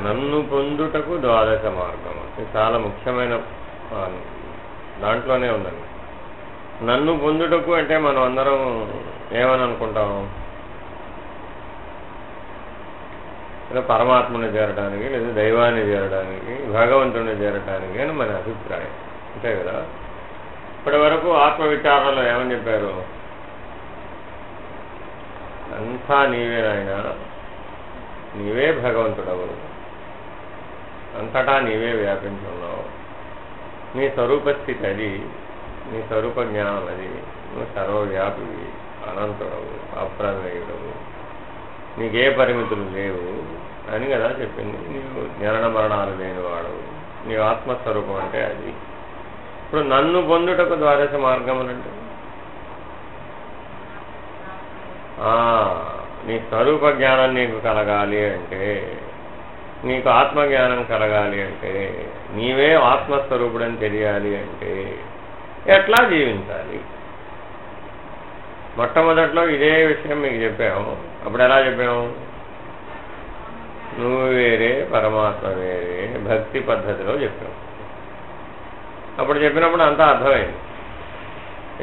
నన్ను పొందుటకు ద్వాదశ మార్గం అంటే చాలా ముఖ్యమైన దాంట్లోనే ఉందండి. నన్ను పొందుటకు అంటే మనం అందరం ఏమని అనుకుంటాం, లేదా పరమాత్మని చేరడానికి, లేదా దైవాన్ని చేరడానికి, భగవంతుని చేరడానికి అని మన అభిప్రాయం అంతే కదా. ఇప్పటి వరకు ఆత్మవిచారంలో ఏమని చెప్పారు, అంతా నీవే నాయన, నీవే భగవంతుడవు, అంతటా నీవే వ్యాపించున్నావు, నీ స్వరూపస్థితి అది, నీ స్వరూప జ్ఞానం అది, నువ్వు సర్వవ్యాపివి, అనంతుడవు, అప్రమేయుడవు, నీకే పరిమితులు లేవు అని కదా చెప్పింది. నీవు జనన మరణాలు లేనివాడవు, నీ ఆత్మస్వరూపం అంటే అది. ఇప్పుడు నన్ను పొందుటకు ద్వాదశ మార్గం అంటే నీ స్వరూప జ్ఞానం నీకు కలగాలి అంటే, నీకు ఆత్మజ్ఞానం కలగాలి అంటే, నీవే ఆత్మస్వరూపుడని తెలియాలి అంటే ఎట్లా జీవించాలి? మొట్టమొదట్లో ఇదే విషయం మీకు చెప్పాము. అప్పుడు ఎలా చెప్పాము, నువ్వు వేరే పరమాత్మ వేరే భక్తి పద్ధతిలో చెప్పాము. అప్పుడు చెప్పినప్పుడు అంతా అర్థమైంది.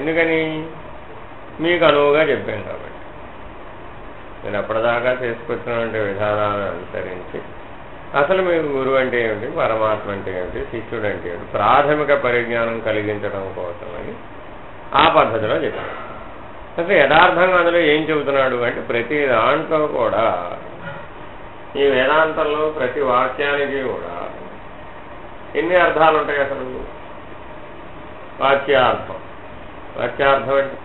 ఎందుకని? మీకు అనువుగా చెప్పాను కాబట్టి. నేను అప్పటిదాకా చేసుకొచ్చినటువంటి విధానాలను అనుసరించి అసలు మీకు గురువు అంటే ఏమిటి, పరమాత్మ అంటే ఏమిటి, శిష్యుడు అంటే ఏమిటి, ప్రాథమిక పరిజ్ఞానం కలిగించడం కోసమని ఆ పద్ధతిలో చెప్పాను. అసలు యథార్థంగా అందులో ఏం చెబుతున్నాడు అంటే, ప్రతి దాంట్లో కూడా ఈ వేదాంతంలో ప్రతి వాక్యానికి కూడా ఎన్ని అర్థాలు ఉంటాయి అసలు? వాక్యార్థం. వాక్యార్థం అంటే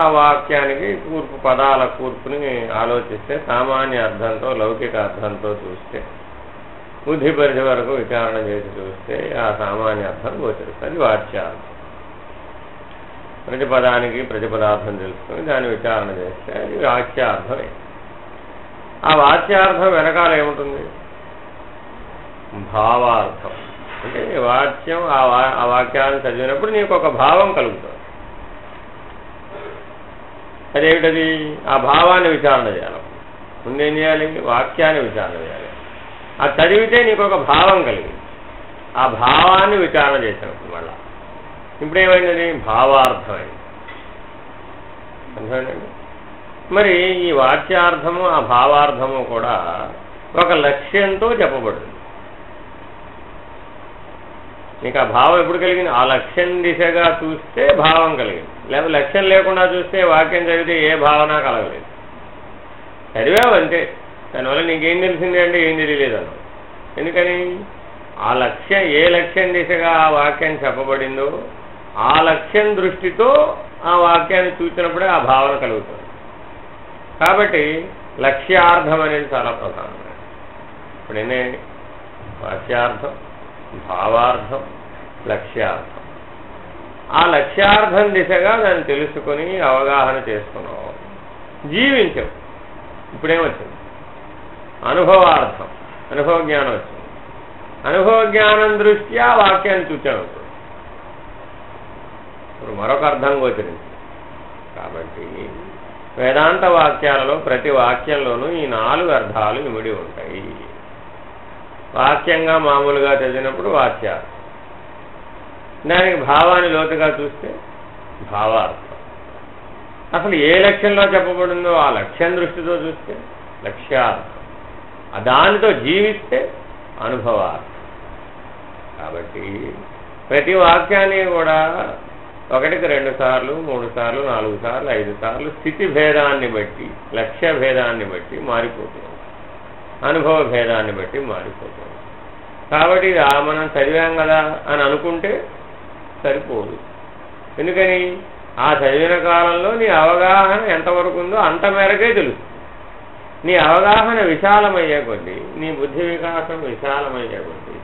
ఆ వాక్యానికి కూర్పు, పదాల కూర్పుని ఆలోచిస్తే సామాన్య అర్థంతో, లౌకిక అర్థంతో చూస్తే, బుద్ధి పరిధి వరకు విచారణ చేసి చూస్తే ఆ సామాన్య అర్థం గోచరిస్తుంది. వాక్యార్థం. ప్రతిపదానికి ప్రతిపదార్థం తెలుసుకొని దాన్ని విచారణ చేస్తే అది వాక్యార్థమే. ఆ వాక్యార్థం వెనకాల ఏముంటుంది? భావార్థం. అంటే వాక్యం ఆ వాక్యాన్ని చదివినప్పుడు నీకు ఒక భావం కలుగుతుంది. అదేమిటది? ఆ భావాన్ని విచారణ చేయాలి. ముందేం చేయాలి? వాక్యాన్ని విచారణ చేయాలి. అది చదివితే నీకు ఒక భావం కలిగింది. ఆ భావాన్ని విచారణ చేసినప్పుడు మళ్ళా ఇప్పుడు ఏమైంది? భావార్థమైంది. అర్థమైందండి? మరి ఈ వాక్యార్థము ఆ భావార్థము కూడా ఒక లక్ష్యంతో చెప్పబడుతుంది. నీకు ఆ భావం ఎప్పుడు కలిగింది? ఆ లక్ష్యం దిశగా చూస్తే భావం కలిగింది. లేకపోతే లక్ష్యం లేకుండా చూస్తే వాక్యం చదివితే ఏ భావన కలగలేదు. చదివావు అంతే. దానివల్ల నీకేం తెలిసింది అంటే ఏం తెలియలేదు అన్నావు. ఎందుకని? ఆ లక్ష్యం, ఏ లక్ష్యం దిశగా ఆ వాక్యం చెప్పబడిందో ఆ లక్ష్యం దృష్టితో ఆ వాక్యాన్ని చూసినప్పుడే ఆ భావన కలుగుతుంది. కాబట్టి లక్ష్యార్థం అనేది చాలా ప్రధానమైనది. ఇప్పుడు ఎన్నే వాక్యార్థం, భావార్థం, లక్ష్యార్థం. ఆ లక్ష్యార్థం దిశగా దాన్ని తెలుసుకొని అవగాహన చేసుకున్నావు, జీవించవు. ఇప్పుడేమొచ్చింది? అనుభవార్థం, అనుభవ జ్ఞానం వచ్చింది. అనుభవ జ్ఞానం దృష్ట్యా వాక్యాన్ని చూచాను. ఇప్పుడు మరొక అర్థం గోచరించింది. కాబట్టి వేదాంత వాక్యాలలో ప్రతి వాక్యంలోనూ ఈ 4 అర్థాలు ఇమిడి ఉంటాయి. వాక్యంగా మామూలుగా చదివినప్పుడు వాక్యార్థం, దానికి భావాన్ని లోతుగా చూస్తే భావార్థం, అసలు ఏ లక్ష్యంలో చెప్పబడిందో ఆ లక్ష్యం దృష్టితో చూస్తే లక్ష్యార్థం, దానితో జీవిస్తే అనుభవార్థం. కాబట్టి ప్రతి వాక్యాన్ని కూడా 1కి 2 సార్లు, 3 సార్లు, 4 సార్లు, 5 సార్లు స్థితి భేదాన్ని బట్టి, లక్ష్య భేదాన్ని బట్టి మారిపోతుంది, అనుభవ భేదాన్ని బట్టి మారిపోతుంది. కాబట్టి మనం చదివాం కదా అని అనుకుంటే సరిపోదు. ఎందుకని? ఆ చదివిన కాలంలో నీ అవగాహన ఎంతవరకు ఉందో అంత మేరకే తెలుస్తుంది. నీ అవగాహన విశాలమయ్యే కొద్దీ, నీ బుద్ధి వికాసం విశాలమయ్యే కొద్దీ,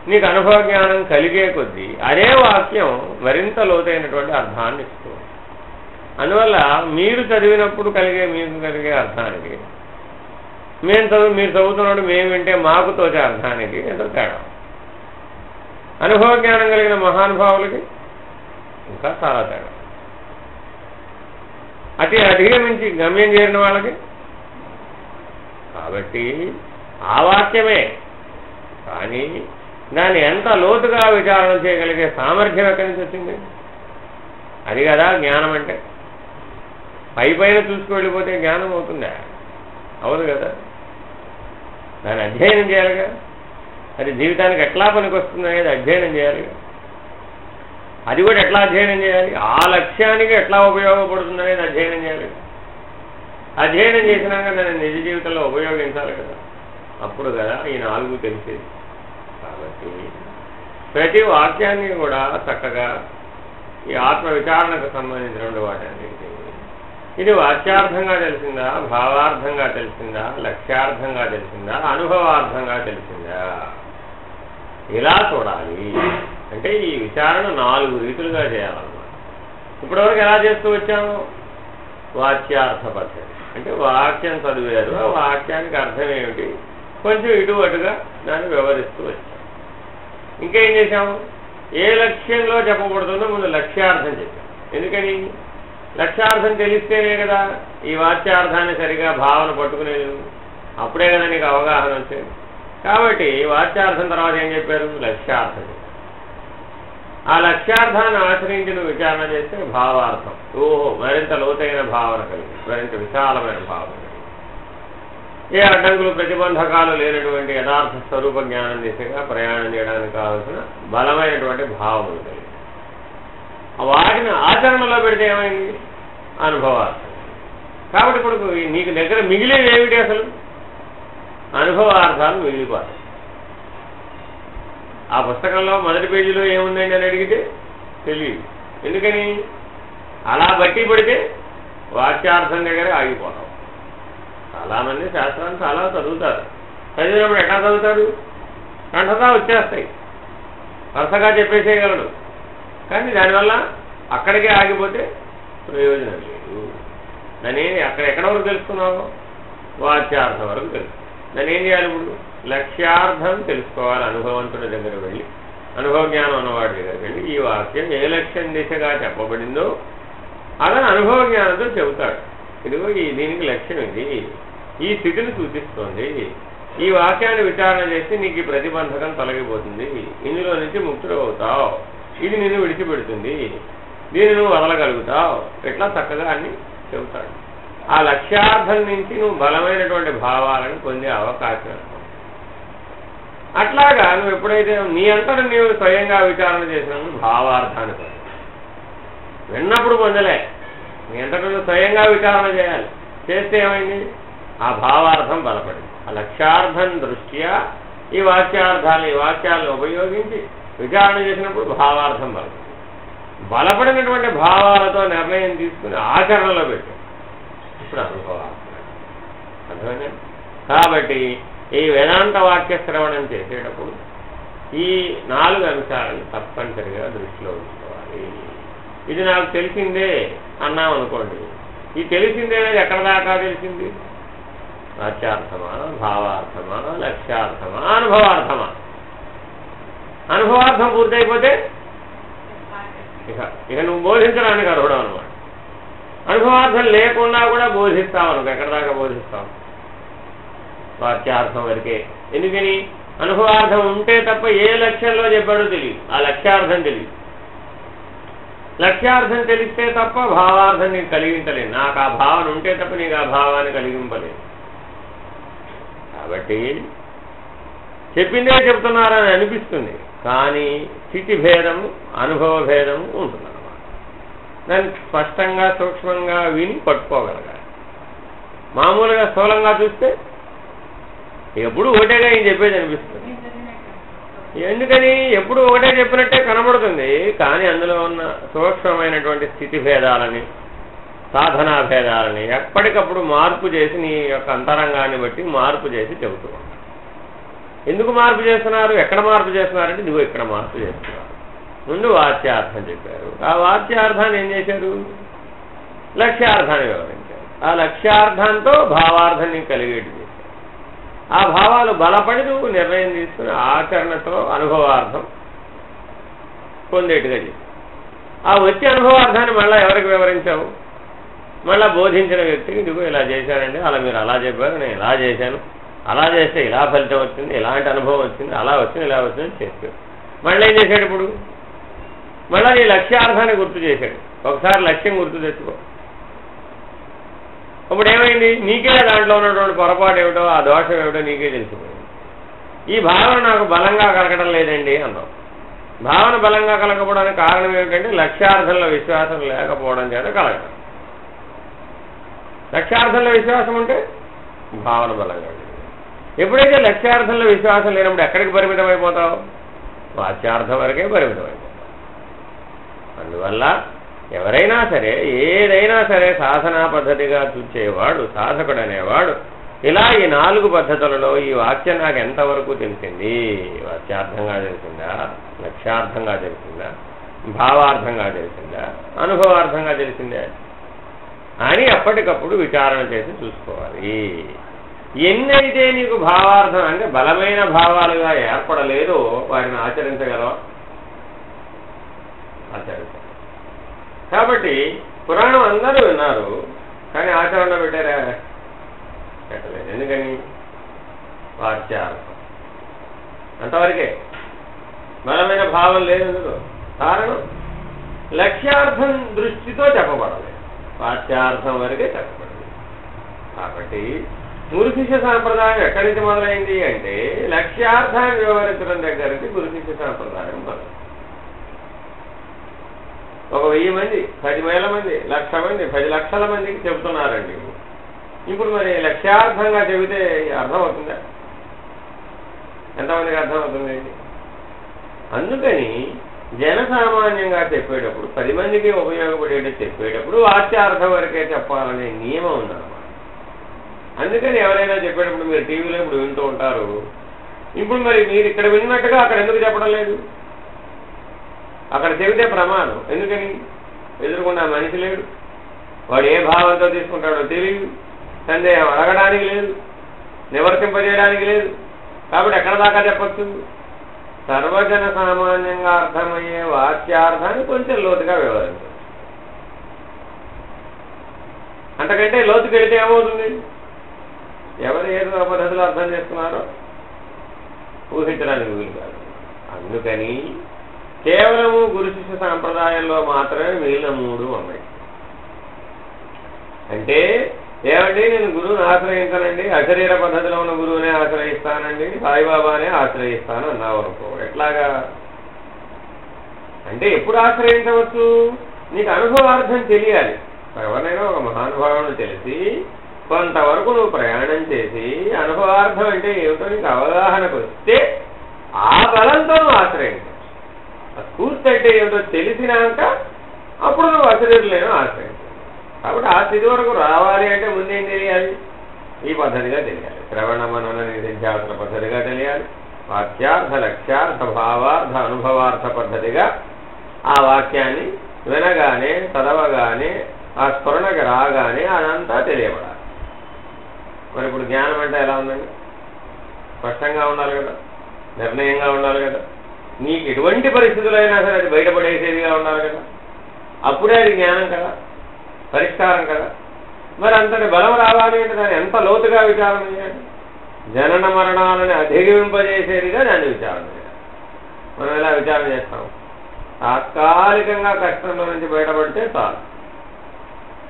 నీకు అనుభవ జ్ఞానం కలిగే కొద్దీ అదే వాక్యం మరింత లోతైనటువంటి అర్థాన్ని ఇస్తుంది. అందువల్ల మీరు చదివినప్పుడు మీకు కలిగే అర్థానికి, మీరు చదువుతున్నప్పుడు మేము వింటే మాకు తోచే అర్థానికి ఎంతో తేడా. అనుభవ జ్ఞానం కలిగిన మహానుభావులకి ఇంకా చాలా తేడా. అధిగమించి గమ్యం చేరిన వాళ్ళకి. కాబట్టి ఆ వాక్యమే, కానీ దాన్ని ఎంత లోతుగా విచారణ చేయగలిగే సామర్థ్యం ఎక్కడి నుంచి వచ్చింది? అది కదా జ్ఞానం అంటే. పైన చూసుకు వెళ్ళిపోతే జ్ఞానం అవుతుందా? అవదు కదా. దాన్ని అధ్యయనం చేయాలిగా. అది జీవితానికి ఎట్లా పనికొస్తుంది అనేది అధ్యయనం చేయాలిగా. అది కూడా ఎట్లా అధ్యయనం చేయాలి? ఆ లక్ష్యానికి ఎట్లా ఉపయోగపడుతుంది అనేది అధ్యయనం చేయాలి. అధ్యయనం చేసినాక దాన్ని నిజ జీవితంలో ఉపయోగించాలి కదా. అప్పుడు కదా ఈ 4 తెలిసేది. కాబట్టి ప్రతి వాక్యాన్ని కూడా చక్కగా ఈ ఆత్మ విచారణకు సంబంధించినటువంటి వాటన్నింటి, ఇది వాక్యార్థంగా తెలిసిందా, భావార్థంగా తెలిసిందా, లక్ష్యార్థంగా తెలిసిందా, అనుభవార్థంగా తెలిసిందా, ఇలా చూడాలి. అంటే ఈ విచారణ 4 రీతులుగా చేయాలన్నమాట. ఇప్పటివరకు ఎలా చేస్తూ వచ్చాము? వాక్యార్థ పద్ధతి. అంటే వాక్యం చదివారు, ఆ వాక్యానికి అర్థం ఏమిటి, కొంచెం ఇటు అటుగా దాన్ని వివరిస్తూ వచ్చాం. ఇంకేం చేశాము? ఏ లక్ష్యంలో చెప్పబడుతుందో ముందు లక్ష్యార్థం చెప్పాం. ఎందుకని? లక్ష్యార్థం తెలిస్తేనే కదా ఈ వాక్యార్థాన్ని సరిగా భావన పట్టుకునేది. అప్పుడే కదా నీకు అవగాహన వచ్చేది. కాబట్టి వాక్యార్థం తర్వాత ఏం చెప్పారు? లక్ష్యార్థం చెప్పారు. ఆ లక్ష్యార్థాన్ని ఆశ్రయించి నువ్వు విచారణ చేస్తే భావార్థం. ఓహో, మరింత లోతైన భావన కలిగి, మరింత విశాలమైన భావన కలిగి, ఏ అడ్డంకులు ప్రతిబంధకాలు లేనటువంటి యథార్థ స్వరూప జ్ఞానం దిశగా ప్రయాణం చేయడానికి కావాల్సిన బలమైనటువంటి భావములు కలిగి, వాటిని ఆచరణలో పెడితే ఏమైంది? అనుభవార్థం. కాబట్టి ఇప్పుడు నీకు దగ్గర మిగిలేది ఏమిటి? అసలు అనుభవార్థాలు మిగిలిపోతాయి. ఆ పుస్తకంలో మొదటి పేజీలో ఏముందండి అని అడిగితే తెలియదు. ఎందుకని? అలా బట్టి పడితే వాక్యార్థం దగ్గర ఆగిపోతాం. చాలామంది శాస్త్రాన్ని చాలా చదువుతారు. చదివినప్పుడు ఎట్లా చదువుతాడు? కంఠతా వచ్చేస్తాయి, వరుసగా చెప్పేసేయగలడు. కానీ దానివల్ల అక్కడికే ఆగిపోతే ప్రయోజనం లేదు. దాన్ని ఎక్కడ వరకు తెలుసుకున్నావు? వాక్యార్థం వరకు తెలుసు. దాన్ని ఏం చేయాలి? ఇప్పుడు లక్ష్యార్థం తెలుసుకోవాలి. అనుభవంతుడి దగ్గర వెళ్ళి, అనుభవ జ్ఞానం ఉన్నవాడి దగ్గర వెళ్ళి ఈ వాక్యం ఏ లక్ష్యం దిశగా చెప్పబడిందో అతను అనుభవ జ్ఞానంతో చెబుతాడు. ఇదిగో దీనికి లక్ష్యం ఇది, ఈ స్థితిని సూచిస్తోంది, ఈ వాక్యాన్ని విచారణ చేస్తే నీకు ఈ ప్రతిబంధకం తొలగిపోతుంది, ఇందులో నుంచి ముక్తుడు అవుతావు, ఇది నిన్ను విడిచిపెడుతుంది, దీన్ని నువ్వు వదలగలుగుతావు, ఇట్లా చక్కగా అన్ని చెబుతాడు. ఆ లక్ష్యార్థం నుంచి నువ్వు బలమైనటువంటి భావాలను పొందే అవకాశం. అట్లాగా నువ్వు ఎప్పుడైతే నీ అంతటా నీవు స్వయంగా విచారణ చేసినప్పుడు భావార్థాన్ని పొంది, విన్నప్పుడు పొందలే, నీ అంతటా స్వయంగా విచారణ చేయాలి. చేస్తే ఏమైంది? ఆ భావార్థం బలపడింది. ఆ లక్ష్యార్థం దృష్ట్యా ఈ వాక్యాలను ఉపయోగించి విచారణ చేసినప్పుడు భావార్థం బలపడింది. బలపడినటువంటి భావాలతో నిర్ణయం తీసుకుని ఆచరణలో పెట్టాం. ఇప్పుడు అనుభవాలు అర్థమైంది. కాబట్టి ఈ వేదాంత వాక్య శ్రవణం చేసేటప్పుడు ఈ 4 అంశాలను తప్పనిసరిగా దృష్టిలో ఉంచుకోవాలి. ఇది నాకు తెలిసిందే అన్నాం అనుకోండి, ఈ తెలిసిందే ఎక్కడ దాకా తెలిసింది? వాచ్యార్థమా, భావార్థమా, లక్ష్యార్థమా, అనుభవార్థమా? అనుభవార్థం పూర్తయిపోతే ఇక నువ్వు బోధించడానికి అర్హుడు అనమాట. అనుభవార్థం లేకుండా కూడా బోధిస్తావు అనుకో, ఎక్కడ దాకా బోధిస్తావు? వాక్యార్థం వరకే. ఎందుకని? అనుభవార్థం ఉంటే తప్ప ఏ లక్ష్యంలో చెప్పాడో తెలియదు, ఆ లక్ష్యార్థం తెలియదు. లక్ష్యార్థం తెలిస్తే తప్ప భావార్థం నీకు కలిగించలేదు. నాకు ఆ భావన ఉంటే తప్ప నీకు ఆ భావాన్ని కలిగింపలేదు. కాబట్టి చెప్పిందే చెప్తున్నారని అనిపిస్తుంది, కానీ స్థితి భేదము, అనుభవ భేదము ఉంటుందన్నమాట. దాన్ని స్పష్టంగా సూక్ష్మంగా విని పట్టుకోగలగాలి. మామూలుగా స్థూలంగా చూస్తే ఎప్పుడు ఒకటేగా ఈయన చెప్పేది అనిపిస్తుంది. ఎందుకని? ఎప్పుడు ఒకటే చెప్పినట్టే కనబడుతుంది, కానీ అందులో ఉన్న సూక్ష్మమైనటువంటి స్థితి భేదాలని, సాధనా భేదాలని ఎప్పటికప్పుడు మార్పు చేసి నీ యొక్క అంతరంగాన్ని బట్టి మార్పు చేసి చెబుతూ ఉంటారు. ఎందుకు మార్పు చేస్తున్నారు? ఎక్కడ మార్పు చేస్తున్నారంటే నువ్వు ఇక్కడ మార్పు చేస్తున్నారు. ముందు వాచ్యార్థం చెప్పారు, ఆ వాచ్యార్థాన్ని ఏం చేశారు? లక్ష్యార్థాన్ని వివరించారు. ఆ లక్ష్యార్థంతో భావార్థాన్ని కలిగేటి చేశారు. ఆ భావాలు బలపడి నువ్వు నిర్ణయం తీసుకుని ఆచరణతో అనుభవార్థం పొందేట్టుగా చేశావు. ఆ వచ్చే అనుభవార్థాన్ని మళ్ళీ ఎవరికి వివరించావు? మళ్ళీ బోధించిన వ్యక్తికి నువ్వు ఇలా చేశానండి, అలా మీరు అలా చెప్పారు, నేను ఇలా చేశాను, అలా చేస్తే ఇలా ఫలితం వచ్చింది, ఇలాంటి అనుభవం వచ్చింది, అలా వచ్చింది, ఇలా వచ్చింది చెప్పాడు. మళ్ళీ ఏం చేశాడు? ఇప్పుడు మళ్ళీ నీ లక్ష్యార్థాన్ని గుర్తు చేశాడు. ఒకసారి లక్ష్యం గుర్తు తెచ్చుకో. అప్పుడు ఏమైంది? నీకే దాంట్లో ఉన్నటువంటి పొరపాటు ఏమిటో, ఆ దోషం ఏమిటో నీకే తెలిసిపోయింది. ఈ భావన నాకు బలంగా కలగడం లేదండి అన్నావు. భావన బలంగా కలగకపోవడానికి కారణం ఏమిటంటే లక్ష్యార్థంలో విశ్వాసం లేకపోవడం చేత కలగడం. లక్ష్యార్థంలో విశ్వాసం ఉంటే భావన బలంగా ఉంటుంది. ఎప్పుడైతే లక్ష్యార్థంలో విశ్వాసం లేనప్పుడు ఎక్కడికి పరిమితం అయిపోతావు? వాచ్యార్థం వరకే పరిమితం అయిపోతావు. అందువల్ల ఎవరైనా సరే, ఏదైనా సరే సాధనా పద్ధతిగా చూచేవాడు, సాధకుడు అనేవాడు ఇలా ఈ 4 పద్ధతులలో ఈ వాక్యం నాకు ఎంతవరకు తెలిసింది? వాచ్యార్థంగా తెలిసిందా, లక్ష్యార్థంగా తెలిసిందా, భావార్థంగా తెలిసిందా, అనుభవార్థంగా తెలిసిందా అని అప్పటికప్పుడు విచారణ చేసి చూసుకోవాలి. ఎన్నైతే నీకు భావార్థం అంటే బలమైన భావాలుగా ఏర్పడలేదో వాటిని ఆచరించగలవా? ఆచరించాలి. కాబట్టి పురాణం అందరూ విన్నారు, కానీ ఆచరణలో పెట్టారా? పెట్టలేదు. ఎందుకని? వాచ్యార్థం అంతవరకే, బలమైన భావం లేదు అందులో. కారణం లక్ష్యార్థం దృష్టితో చెప్పబడలేదు, వాచ్యార్థం వరకే చెప్పబడలేదు. కాబట్టి గురు శిష్య సాంప్రదాయం ఎక్కడి నుంచి మొదలైంది అంటే లక్ష్యార్థాన్ని వివరించడం దగ్గర నుంచి గురు శిష్య సాంప్రదాయం మొదలైంది. ఒక 1000 మంది, 10,000 మంది, 1,00,000 మంది, 10 లక్షల మందికి చెబుతున్నారండి. ఇప్పుడు మరి లక్ష్యార్థంగా చెబితే అర్థమవుతుందా? ఎంతమందికి అర్థమవుతుంది? అందుకని జనసామాన్యంగా చెప్పేటప్పుడు 10 మందికి ఉపయోగపడేట చెప్పేటప్పుడు వాచ్యార్థం వరకే చెప్పాలనే నియమం ఉందన్నమాట. అందుకని ఎవరైనా చెప్పేటప్పుడు మీరు టీవీలో ఇప్పుడు వింటూ ఉంటారు, ఇప్పుడు మరి మీరు ఇక్కడ విన్నట్టుగా అక్కడ ఎందుకు చెప్పడం లేదు? అక్కడ చెబితే ప్రమాదం. ఎందుకని? ఎదురుకుండా మనిషి లేడు, వాడు ఏ భావంతో తీసుకుంటాడో తెలియదు, సందేహం అడగడానికి లేదు, నివర్తింపజేయడానికి లేదు. కాబట్టి ఎక్కడ దాకా చెప్పచ్చు? సర్వజన సామాన్యంగా అర్థమయ్యే వాక్యార్థాన్ని కొంచెం లోతుగా వివరించవచ్చు. అంతకంటే లోతుకి వెళితే ఏమవుతుంది? ఎవరు ఏదో పద్ధతిలో అర్థం చేస్తున్నారో ఊహించడానికి వీలు కాదు. అందుకని కేవలము గురు శిష్య సాంప్రదాయంలో మాత్రమే మిగిలిన 3 ఉన్నాయి. అంటే ఏమండి, నేను గురువుని ఆశ్రయించానండి, అశరీర పద్ధతిలో ఉన్న గురువునే ఆశ్రయిస్తానండి, సాయిబాబానే ఆశ్రయిస్తాను అన్నావు అనుకో, ఎట్లాగా? అంటే ఎప్పుడు ఆశ్రయించవచ్చు? నీకు అనుభవార్థం తెలియాలి. ఎవరినైనా ఒక మహానుభావుని తెలిసి కొంతవరకు నువ్వు ప్రయాణం చేసి అనుభవార్థం అంటే ఏమిటో నీకు అవగాహనకు వస్తే ఆ బలంతో నువ్వు ఆశ్రయించవచ్చు. ఆ స్ఫూర్తి అంటే ఏమిటో తెలిసినాక అప్పుడు నువ్వు అసలు ఆశ్రయించాలి. కాబట్టి ఆ స్థితి వరకు రావాలి అంటే ముందేం తెలియాలి? ఈ పద్ధతిగా తెలియాలి. శ్రవణ మనన నిధిధ్యాసన పద్ధతిగా తెలియాలి. వాక్యార్థ లక్ష్యార్థ భావార్థ అనుభవార్థ పద్ధతిగా ఆ వాక్యాన్ని వినగానే చదవగానే ఆ స్ఫురణకి రాగానే అదంతా తెలియబడాలి. మరి ఇప్పుడు జ్ఞానం అంటే ఎలా ఉందండి? స్పష్టంగా ఉండాలి కదా, నిర్ణయంగా ఉండాలి కదా, నీకు ఎటువంటి పరిస్థితులు అయినా సరే అది బయటపడేసేదిగా ఉండాలి కదా, అప్పుడే అది జ్ఞానం కదా, పరిష్కారం కదా. మరి అంతటి బలం రావాలి అంటే దాన్ని ఎంత లోతుగా విచారణ చేయాలి? జనన మరణాలని అధిగమింపజేసేదిగా దాన్ని విచారణ చేయాలి. మనం ఎలా విచారణ చేస్తాం? తాత్కాలికంగా కష్టంలో నుంచి బయటపడితే చాలు,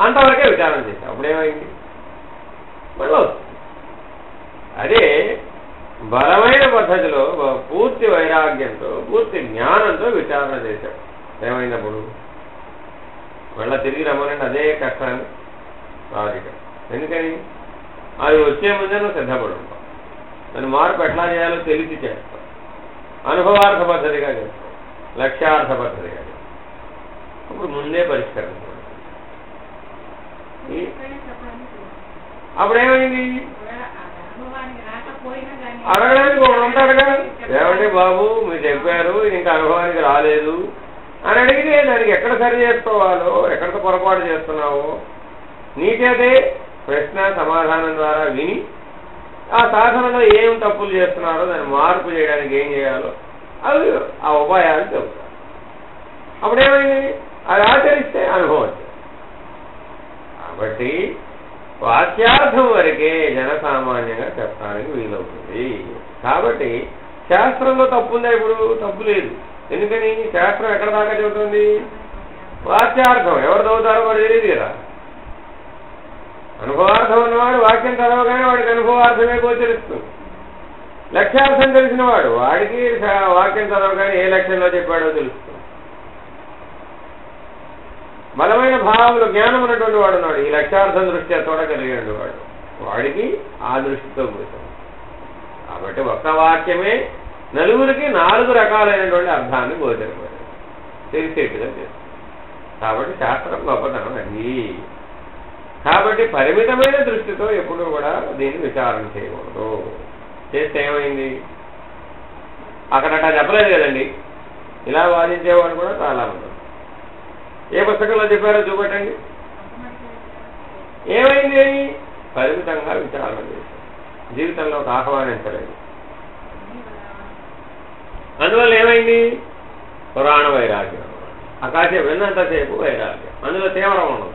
అంతవరకే విచారణ చేస్తాం. అప్పుడేమైంది? మళ్ళీ అదే బలమైన పద్ధతిలో పూర్తి వైరాగ్యంతో పూర్తి జ్ఞానంతో విచారణ చేశాం. ఏమైనప్పుడు మళ్ళీ తిరిగి రమ్మనంటే అదే కష్టాన్ని సాధిక. ఎందుకని? అది వచ్చే ముందే నువ్వు సిద్ధపడి ఉంటావు. దాన్ని మార్పు ఎట్లా చేయాలో తెలిసి చేస్తావు. అనుభవార్థ పద్ధతిగా చేస్తావు, లక్ష్యార్థ పద్ధతిగా చేస్తావు. అప్పుడు ముందే పరిష్కరించాలి. అప్పుడేమైంది? అడగడానికి ఒకడు ఉంటాడుగా, ఏమంటే బాబు మీరు చెప్పారు ఇంకా అనుభవానికి రాలేదు అని అడిగితే దానికి ఎక్కడ సరి చేసుకోవాలో, ఎక్కడ పొరపాటు చేస్తున్నావో నీకేదే ప్రశ్న సమాధానం ద్వారా విని ఆ సాధనలో ఏం తప్పులు చేస్తున్నారో దాన్ని మార్పు చేయడానికి ఏం చేయాలో అవి ఆ ఉపాయాలు చెబుతారు. అప్పుడేమైంది? అది ఆచరిస్తే అనుభవం వచ్చింది. కాబట్టి వాక్యార్థం వరకే జనసామాన్యంగా చెప్పడానికి వీలవుతుంది. కాబట్టి శాస్త్రంలో తప్పుందా? ఇప్పుడు తప్పు లేదు. ఎందుకని? శాస్త్రం ఎక్కడ దాకా చెబుతుంది? వాక్యార్థం. ఎవరు చదువుతారో వాడు తెలియదు కదా. అనుభవార్థం ఉన్నవాడు వాక్యం చదవగానే వాడికి అనుభవార్థమే గోచరిస్తుంది. లక్ష్యార్థం తెలిసిన వాడు వాడికి వాక్యం చదవగానే ఏ లక్ష్యంలో చెప్పాడో తెలుస్తుంది. బలమైన భావంలో జ్ఞానం ఉన్నటువంటి వాడు ఉన్నాడు, ఈ లక్ష్యార్థం దృష్ట్యా చూడగలిగిన వాడు, వాడికి ఆ దృష్టితో కూర్చోండి. కాబట్టి ఒక్క వాక్యమే నలుగురికి 4 రకాలైనటువంటి అర్థాన్ని గోచరపడింది, తెలిసేట్టుగా చేస్తుంది. కాబట్టి శాస్త్రం గొప్పతనం అది. కాబట్టి పరిమితమైన దృష్టితో ఎప్పుడూ కూడా దీన్ని విచారణ చేయకూడదు. చేస్తే ఏమైంది? అక్కడట చెప్పలేదు కదండి. ఇలా వాదించేవాడు కూడా చాలా మంది. ఏ పుస్తకంలో చెప్పారో చూపెట్టండి. ఏమైంది? పరిమితంగా విచారణ చేశారు, జీవితంలోకి ఆహ్వానించలేదు. అందువల్ల ఏమైంది? పురాణ వైరాగ్యం. కాసేపు విన్నంతసేపు వైరాగ్యం, అందులో తీవ్రం ఉండదు.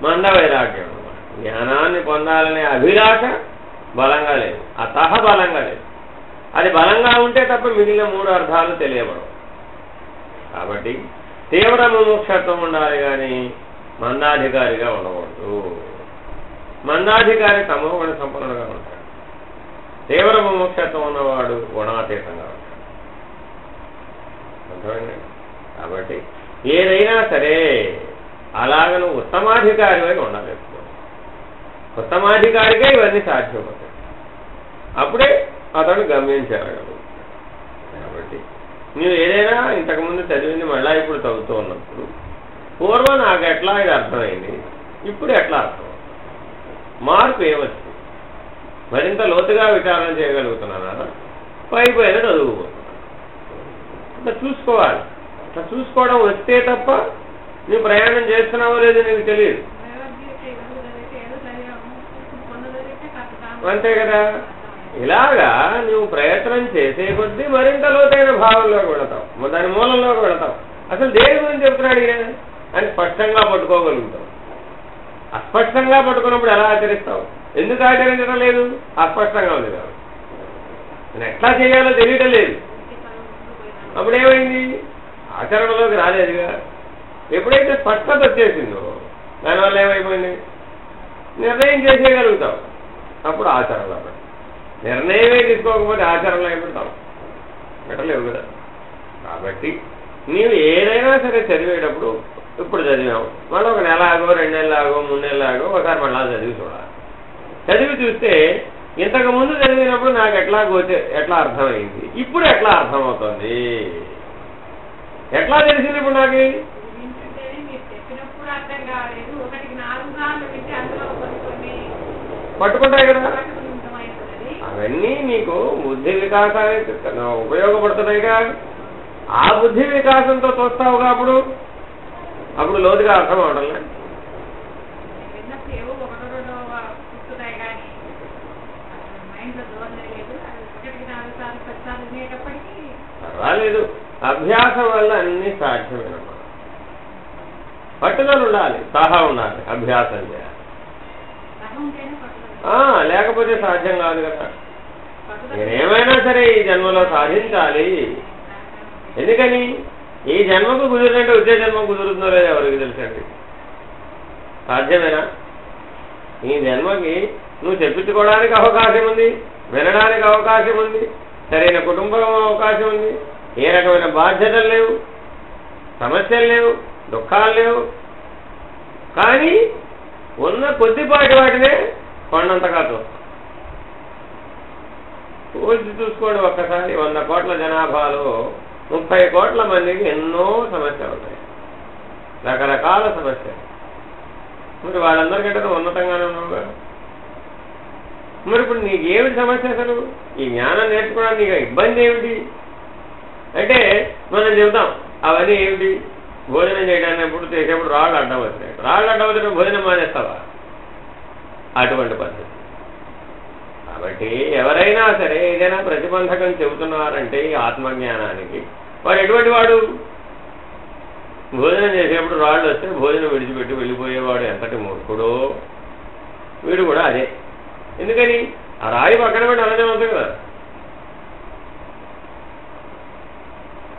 మంద వైరాగ్యం అన్నమాట. జ్ఞానాన్ని పొందాలనే అభిలాష బలంగా లేదు, అతహ బలంగా లేదు. అది బలంగా ఉంటే తప్ప మిగిలిన 3 అర్థాలు తెలియబడవు. కాబట్టి తీవ్ర ముముక్షత్వం ఉండాలి కానీ మందాధికారిగా ఉండకూడదు. మందాధికారి తమోగుణ సంపన్నుడుగా ఉంటాడు, తీవ్ర ముముక్షత్వం ఉన్నవాడు గుణాతీతంగా ఉంటాడు. అర్థమైందండి? కాబట్టి ఏదైనా సరే అలాగ నువ్వు ఉత్తమాధికారివై ఉండాలి. ఉత్తమాధికారిగా ఇవన్నీ సాధ్యమవుతాయి. అప్పుడే అతను గమ్యం చేరగలడు. కాబట్టి నువ్వు ఏదైనా ఇంతకుముందు చదివింది మళ్ళా ఇప్పుడు చదువుతూ ఉన్నప్పుడు పూర్వం నాకు ఎట్లా ఇది అర్థమైంది, ఇప్పుడు ఎట్లా అర్థం, మార్పు ఏమొచ్చింది, మరింత లోతుగా విచారణ చేయగలుగుతున్నానా, పైన చదువుకుంటున్నాను. అట్లా చూసుకోవాలి. అట్లా చూసుకోవడం వస్తే తప్ప నువ్వు ప్రయాణం చేస్తున్నావో లేదో నీకు తెలియదు. అంతే కదా. ఇలాగా నువ్వు ప్రయత్నం చేసే కొద్దీ మరింత లోతైన భావంలోకి వెళతావు, దాని మూలంలోకి వెళతావు. అసలు దేని గురించి చెప్తున్నాడు ఈయన అని స్పష్టంగా పట్టుకోగలుగుతావు. అస్పష్టంగా పట్టుకున్నప్పుడు ఎలా ఆచరిస్తావు? ఎందుకు ఆచరించడం లేదు? అస్పష్టంగా ఉంది కాబట్టి. నేను ఎట్లా చేయాలో తెలియటం లేదు. అప్పుడేమైంది? ఆచరణలోకి రాలేదుగా. ఎప్పుడైతే స్పష్టత వచ్చేసిందో దానివల్ల ఏమైపోయింది? నిర్ణయం చేసేయగలుగుతావు. అప్పుడు ఆచరణలో పెడతావు. నిర్ణయమే తీసుకోకపోతే ఆచరణలో ఏమిడతావు? పెట్టలేవు కదా. కాబట్టి నీవు ఏదైనా సరే చదివేటప్పుడు ఇప్పుడు చదివావు, మళ్ళీ 1 నెల ఆగో 2 నెలలు ఆగో 3 నెలలు ఆగో ఒకసారి మళ్ళా చదివి చూడాలి. చదివి చూస్తే ఇంతకు ముందు చదివినప్పుడు నాకు ఎట్లా అర్థమైంది, ఇప్పుడు ఎట్లా అర్థమవుతుంది, ఎట్లా తెలిసింది ఇప్పుడు నాకు? పట్టుకుంటాయి కదా. అవన్నీ మీకు బుద్ధి వికాసానికి ఉపయోగపడుతున్నాయిగా. ఆ బుద్ధి వికాసంతో చూస్తావుగా అప్పుడు లోతుగా అర్థం అవడంలే. పర్వాలేదు, అభ్యాసం వల్ల అన్ని సాధ్యమేనమ్మా. పట్టుదల ఉండాలి, సహా ఉండాలి, అభ్యాసం చేయాలి. లేకపోతే సాధ్యం కాదు కదా. నేనేమైనా సరే ఈ జన్మలో సాధించాలి. ఎందుకని ఈ జన్మకు కుదిరినట్టు వచ్చే జన్మకు కుదురుతుందో లేదో ఎవరికి తెలుసండి. సాధ్యమేనా? ఈ జన్మకి నువ్వు చెప్పించుకోవడానికి అవకాశం ఉంది, వినడానికి అవకాశం ఉంది, సరైన కుటుంబం అవకాశం ఉంది, ఏ రకమైన బాధ్యతలు లేవు, సమస్యలు లేవు, దుఃఖాలు లేవు. కానీ ఉన్న కొద్దిపాటి వాటినే కొండంతగా చూస్తాం. పోల్చి చూసుకోండి ఒక్కసారి. 100 కోట్ల జనాభాలో 30 కోట్ల మందికి ఎన్నో సమస్యలు ఉన్నాయి, రకరకాల సమస్యలు. మరి వాళ్ళందరికంటే ఉన్నతంగానే ఉన్నావుగా. మరి ఇప్పుడు నీకేమిటి సమస్య? అసలు ఈ జ్ఞానం నేర్చుకోవడానికి నీకు ఇబ్బంది ఏమిటి అంటే మనం చెబుతాం అవన్నీ ఏమిటి. భోజనం చేయడానికి ఎప్పుడు చేసేప్పుడు రాళ్ళు అడ్డం వచ్చినాయి. రాళ్ళు అడ్డం వచ్చినప్పుడు భోజనం మానేస్తావా? అటువంటి పద్ధతి. కాబట్టి ఎవరైనా సరే ఏదైనా ప్రతిబంధకం చెబుతున్నారంటే ఈ ఆత్మజ్ఞానానికి వాడు ఎటువంటి వాడు? భోజనం చేసేప్పుడు రాళ్ళు వస్తే భోజనం విడిచిపెట్టి వెళ్ళిపోయేవాడు ఎంతటి మూర్ఖుడో వీడు కూడా అదే. ఎందుకని ఆ రాయి పక్కన పెట్టి అలానే ఉంటుంది కదా.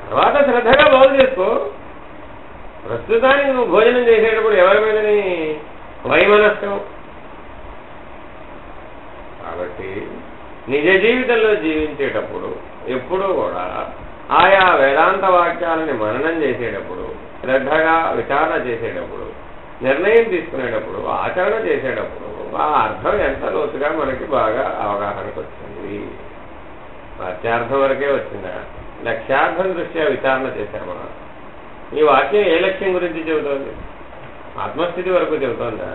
తర్వాత శ్రద్ధగా బాగు చేసుకో. ప్రస్తుతానికి నువ్వు భోజనం చేసేటప్పుడు ఎవరి మీదని వైమనస్కం. కాబట్టి నిజ జీవితంలో జీవించేటప్పుడు ఎప్పుడూ కూడా ఆయా వేదాంత వాక్యాలని మననం చేసేటప్పుడు, శ్రద్ధగా విచారణ చేసేటప్పుడు, నిర్ణయం తీసుకునేటప్పుడు, ఆచరణ చేసేటప్పుడు ఆ అర్థం ఎంత లోతుగా మనకి బాగా అవగాహనకు వచ్చింది. వాక్యార్థం వరకే వచ్చిందా? లక్ష్యార్థం దృష్ట్యా విచారణ చేశారు మనం. ఈ వాక్యం ఏ లక్ష్యం గురించి చెబుతోంది? ఆత్మస్థితి వరకు చెబుతోందా?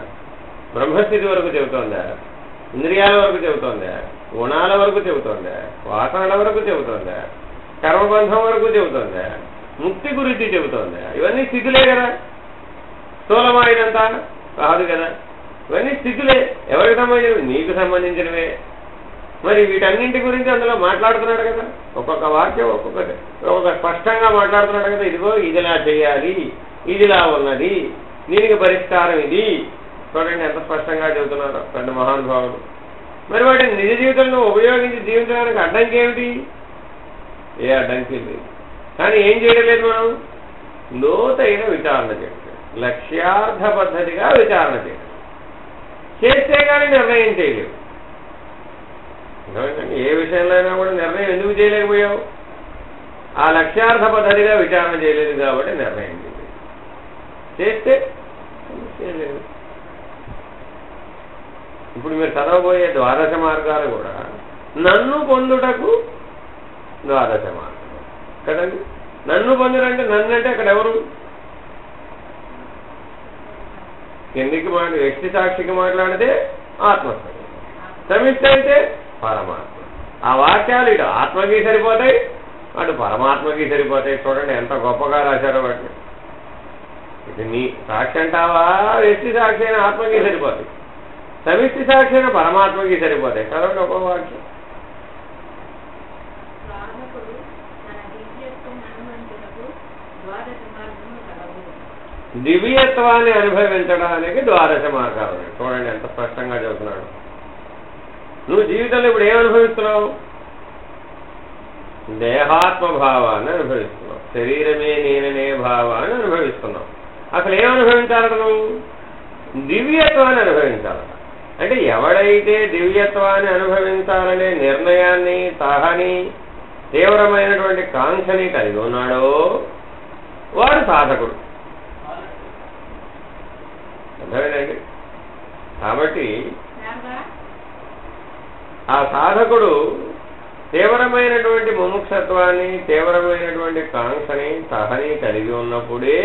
బ్రహ్మస్థితి వరకు చెబుతోందా? ఇంద్రియాల వరకు చెబుతోందా? గుణాల వరకు చెబుతోందా? వాసనల వరకు చెబుతోందా? కర్మబంధం వరకు చెబుతోందా? ముక్తి గురించి చెబుతోందా? ఇవన్నీ స్థితులే కదా. స్థూలమైనంతా కాదు కదా. ఇవన్నీ స్థితులే. ఎవరికి సంబంధించినవి? నీకు సంబంధించినవే. మరి వీటన్నింటి గురించి అందులో మాట్లాడుతున్నాడు కదా. ఒక్కొక్క వాక్యం ఒక్కొక్క స్పష్టంగా మాట్లాడుతున్నాడు కదా. ఇదిగో ఇదిలా చేయాలి, ఇదిలా ఉన్నది, దీనికి పరిష్కారం ఇది. చూడండి ఎంత స్పష్టంగా చెబుతున్నారు పెద్ద మహానుభావులు. మరి వాటిని నిజ జీవితంలో ఉపయోగించి జీవించడానికి అడ్డంకి ఏమిటి? ఏ అడ్డంకి లేదు. కానీ ఏం చేయడం లేదు మనం? లోతైన విచారణ చేయడం, లక్ష్యార్థ పద్ధతిగా విచారణ చేయడం. చేస్తే కానీ నిర్ణయం చేయలేవు. ఏ విషయంలో అయినా కూడా నిర్ణయం ఎందుకు చేయలేకపోయావు? ఆ లక్ష్యార్థ పద్ధతిగా విచారణ చేయలేదు కాబట్టి నిర్ణయం చేయలేదు. చేస్తే చేయలేదు. ఇప్పుడు మీరు చదవబోయే ద్వాదశ మార్గాలు కూడా నన్ను పొందుటకు ద్వాదశ మార్గం కదండి. నన్ను పొందుడంటే నన్ను అంటే అక్కడ ఎవరు? కిందికి వ్యక్తి సాక్షికి మాట్లాడితే ఆత్మస్వరూపం, సమిష్టి అయితే పరమాత్మ. ఆ వాక్యాలు ఇటు ఆత్మకి సరిపోతాయి, అటు పరమాత్మకి సరిపోతాయి. చూడండి ఎంత గొప్పగా రాశారో వాటిని. ఇది నీ సాక్షి అంటావా? వ్యక్తి సాక్షి అయిన ఆత్మకి సరిపోతాయి, సమిష్టి సాక్షి అయిన పరమాత్మకి సరిపోతాయి. చదవండి ఒక వాక్యం. దివ్యత్వాన్ని అనుభవించడానికి ద్వాదశ మార్గాలు ఉన్నాయి. చూడండి ఎంత స్పష్టంగా చెబుతున్నాడు. నువ్వు జీవితంలో ఇప్పుడు ఏం అనుభవిస్తున్నావు? దేహాత్మభావాన్ని అనుభవిస్తున్నావు, శరీరమే నేననే భావాన్ని అనుభవిస్తున్నావు. అసలు ఏం అనుభవించాలట? నువ్వు దివ్యత్వాన్ని అనుభవించాలట. అంటే ఎవడైతే దివ్యత్వాన్ని అనుభవించాలనే నిర్ణయాన్ని, తహని, తీవ్రమైనటువంటి కాంక్షని కలిగి ఉన్నాడో వాడు సాధకుడు. అర్థమేనండి? కాబట్టి ఆ సాధకుడు తీవ్రమైనటువంటి ముముక్షత్వాన్ని, తీవ్రమైనటువంటి కాంక్షని, తహని కలిగి ఉన్నప్పుడే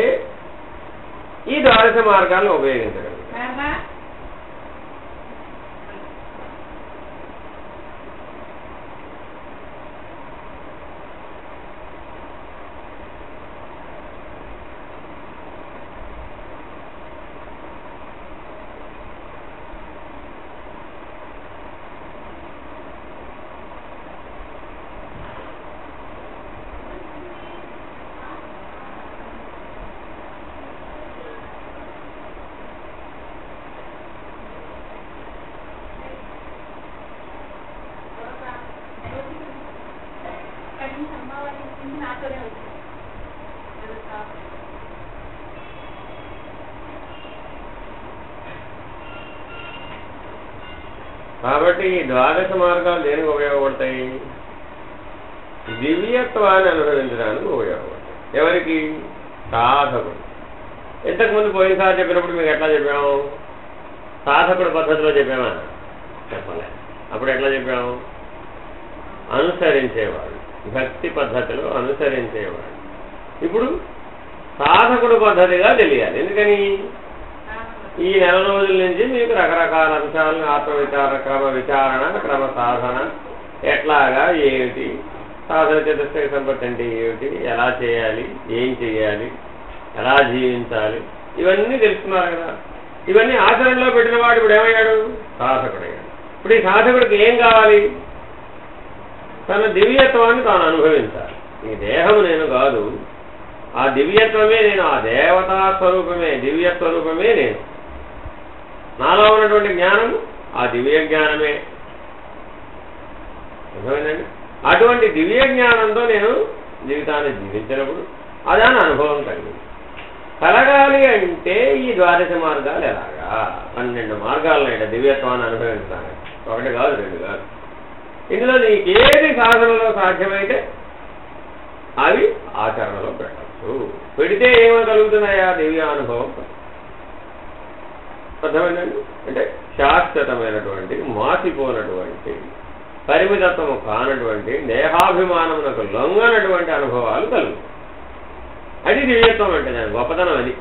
ఈ ద్వాదశ మార్గాలను ఉపయోగించగలరు. కాబట్టి ఈ ద్వాదశ మార్గాలు దేనికి ఉపయోగపడతాయి? దివ్యత్వాన్ని అనుభవించడానికి ఉపయోగపడతాయి. ఎవరికి? సాధకుడు. ఇంతకుముందు పోయినసారి చెప్పినప్పుడు మీకు ఎట్లా చెప్పాము? సాధకుడు పద్ధతిలో చెప్పామా? చెప్పలే. అప్పుడు ఎట్లా చెప్పాము? అనుసరించేవాడు, భక్తి పద్ధతిలో అనుసరించేవాడు. ఇప్పుడు సాధకుడు పద్ధతిగా తెలియాలి. ఎందుకని? ఈ నెల రోజుల నుంచి మీకు రకరకాల అంశాలను ఆత్మవిచార, క్రమ విచారణ, క్రమ సాధన, ఎట్లాగా, ఏమిటి సాధన, చతుష్టయ సంపత్తి అంటే ఏమిటి, ఎలా చేయాలి, ఏం చేయాలి, ఎలా జీవించాలి, ఇవన్నీ తెలుసుకున్నారు కదా. ఇవన్నీ ఆచరణలో పెట్టిన వాడు ఇప్పుడు ఏమయ్యాడు? సాధకుడయ్యాడు. ఇప్పుడు ఈ సాధకుడికి ఏం కావాలి? తన దివ్యత్వాన్ని తాను అనుభవించాలి. ఈ దేహము నేను కాదు, ఆ దివ్యత్వమే నేను, ఆ దేవతా స్వరూపమే, దివ్య స్వరూపమే నేను. నాలో ఉన్నటువంటి జ్ఞానం ఆ దివ్య జ్ఞానమే. అర్థమైందండి? అటువంటి దివ్య జ్ఞానంతో నేను జీవితాన్ని జీవించినప్పుడు అదాని అనుభవం కలిగింది. కలగాలి అంటే ఈ ద్వాదశ మార్గాలు ఎలాగా? 12 మార్గాలనైనా దివ్యత్వాన్ని అనుభవించడానికి. 1 కాదు, 2 కాదు. ఇందులో నీకేది సాధనలో సాధ్యమైతే అవి ఆచరణలో పెట్టచ్చు. పెడితే ఏమో కలుగుతున్నాయా? దివ్యానుభవం. అర్థమైందండి? అంటే శాశ్వతమైనటువంటి, మాసిపోనటువంటి, పరిమితత్వము కానటువంటి, దేహాభిమానమునకు లొంగనటువంటి అనుభవాలు కలుగుతాయి. అది దివ్యత్వం అంటే దాని గొప్పతనం. అది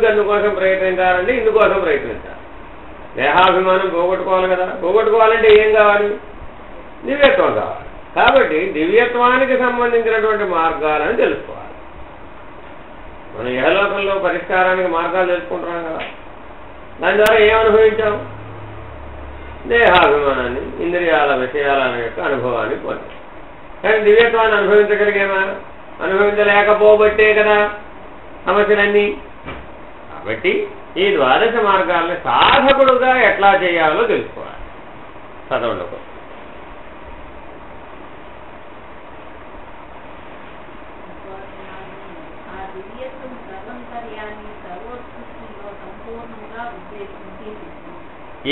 అందుకోసం ప్రయత్నించాలంటే ఇందుకోసం ప్రయత్నించాలి. దేహాభిమానం పోగొట్టుకోవాలి కదా. పోగొట్టుకోవాలంటే ఏం కావాలి? దివ్యత్వం కావాలి. కాబట్టి దివ్యత్వానికి సంబంధించినటువంటి మార్గాలను తెలుసుకోవాలి. మనం ఇహలోకంలో పరిష్కారానికి మార్గాలు తెలుసుకుంటున్నాం కదా. దాని ద్వారా ఏం అనుభవించాం? దేహాభిమానాన్ని, ఇంద్రియాల విషయాల యొక్క అనుభవాన్ని పొందాం. కానీ దివ్యత్వాన్ని అనుభవించగలిగేమా? అనుభవించలేకపోబట్టే కదా సమస్యలన్నీ. కాబట్టి ఈ ద్వాదశ మార్గాల్ని సాధకుడుగా ఎట్లా చేయాలో తెలుసుకోవాలి. చదవండి.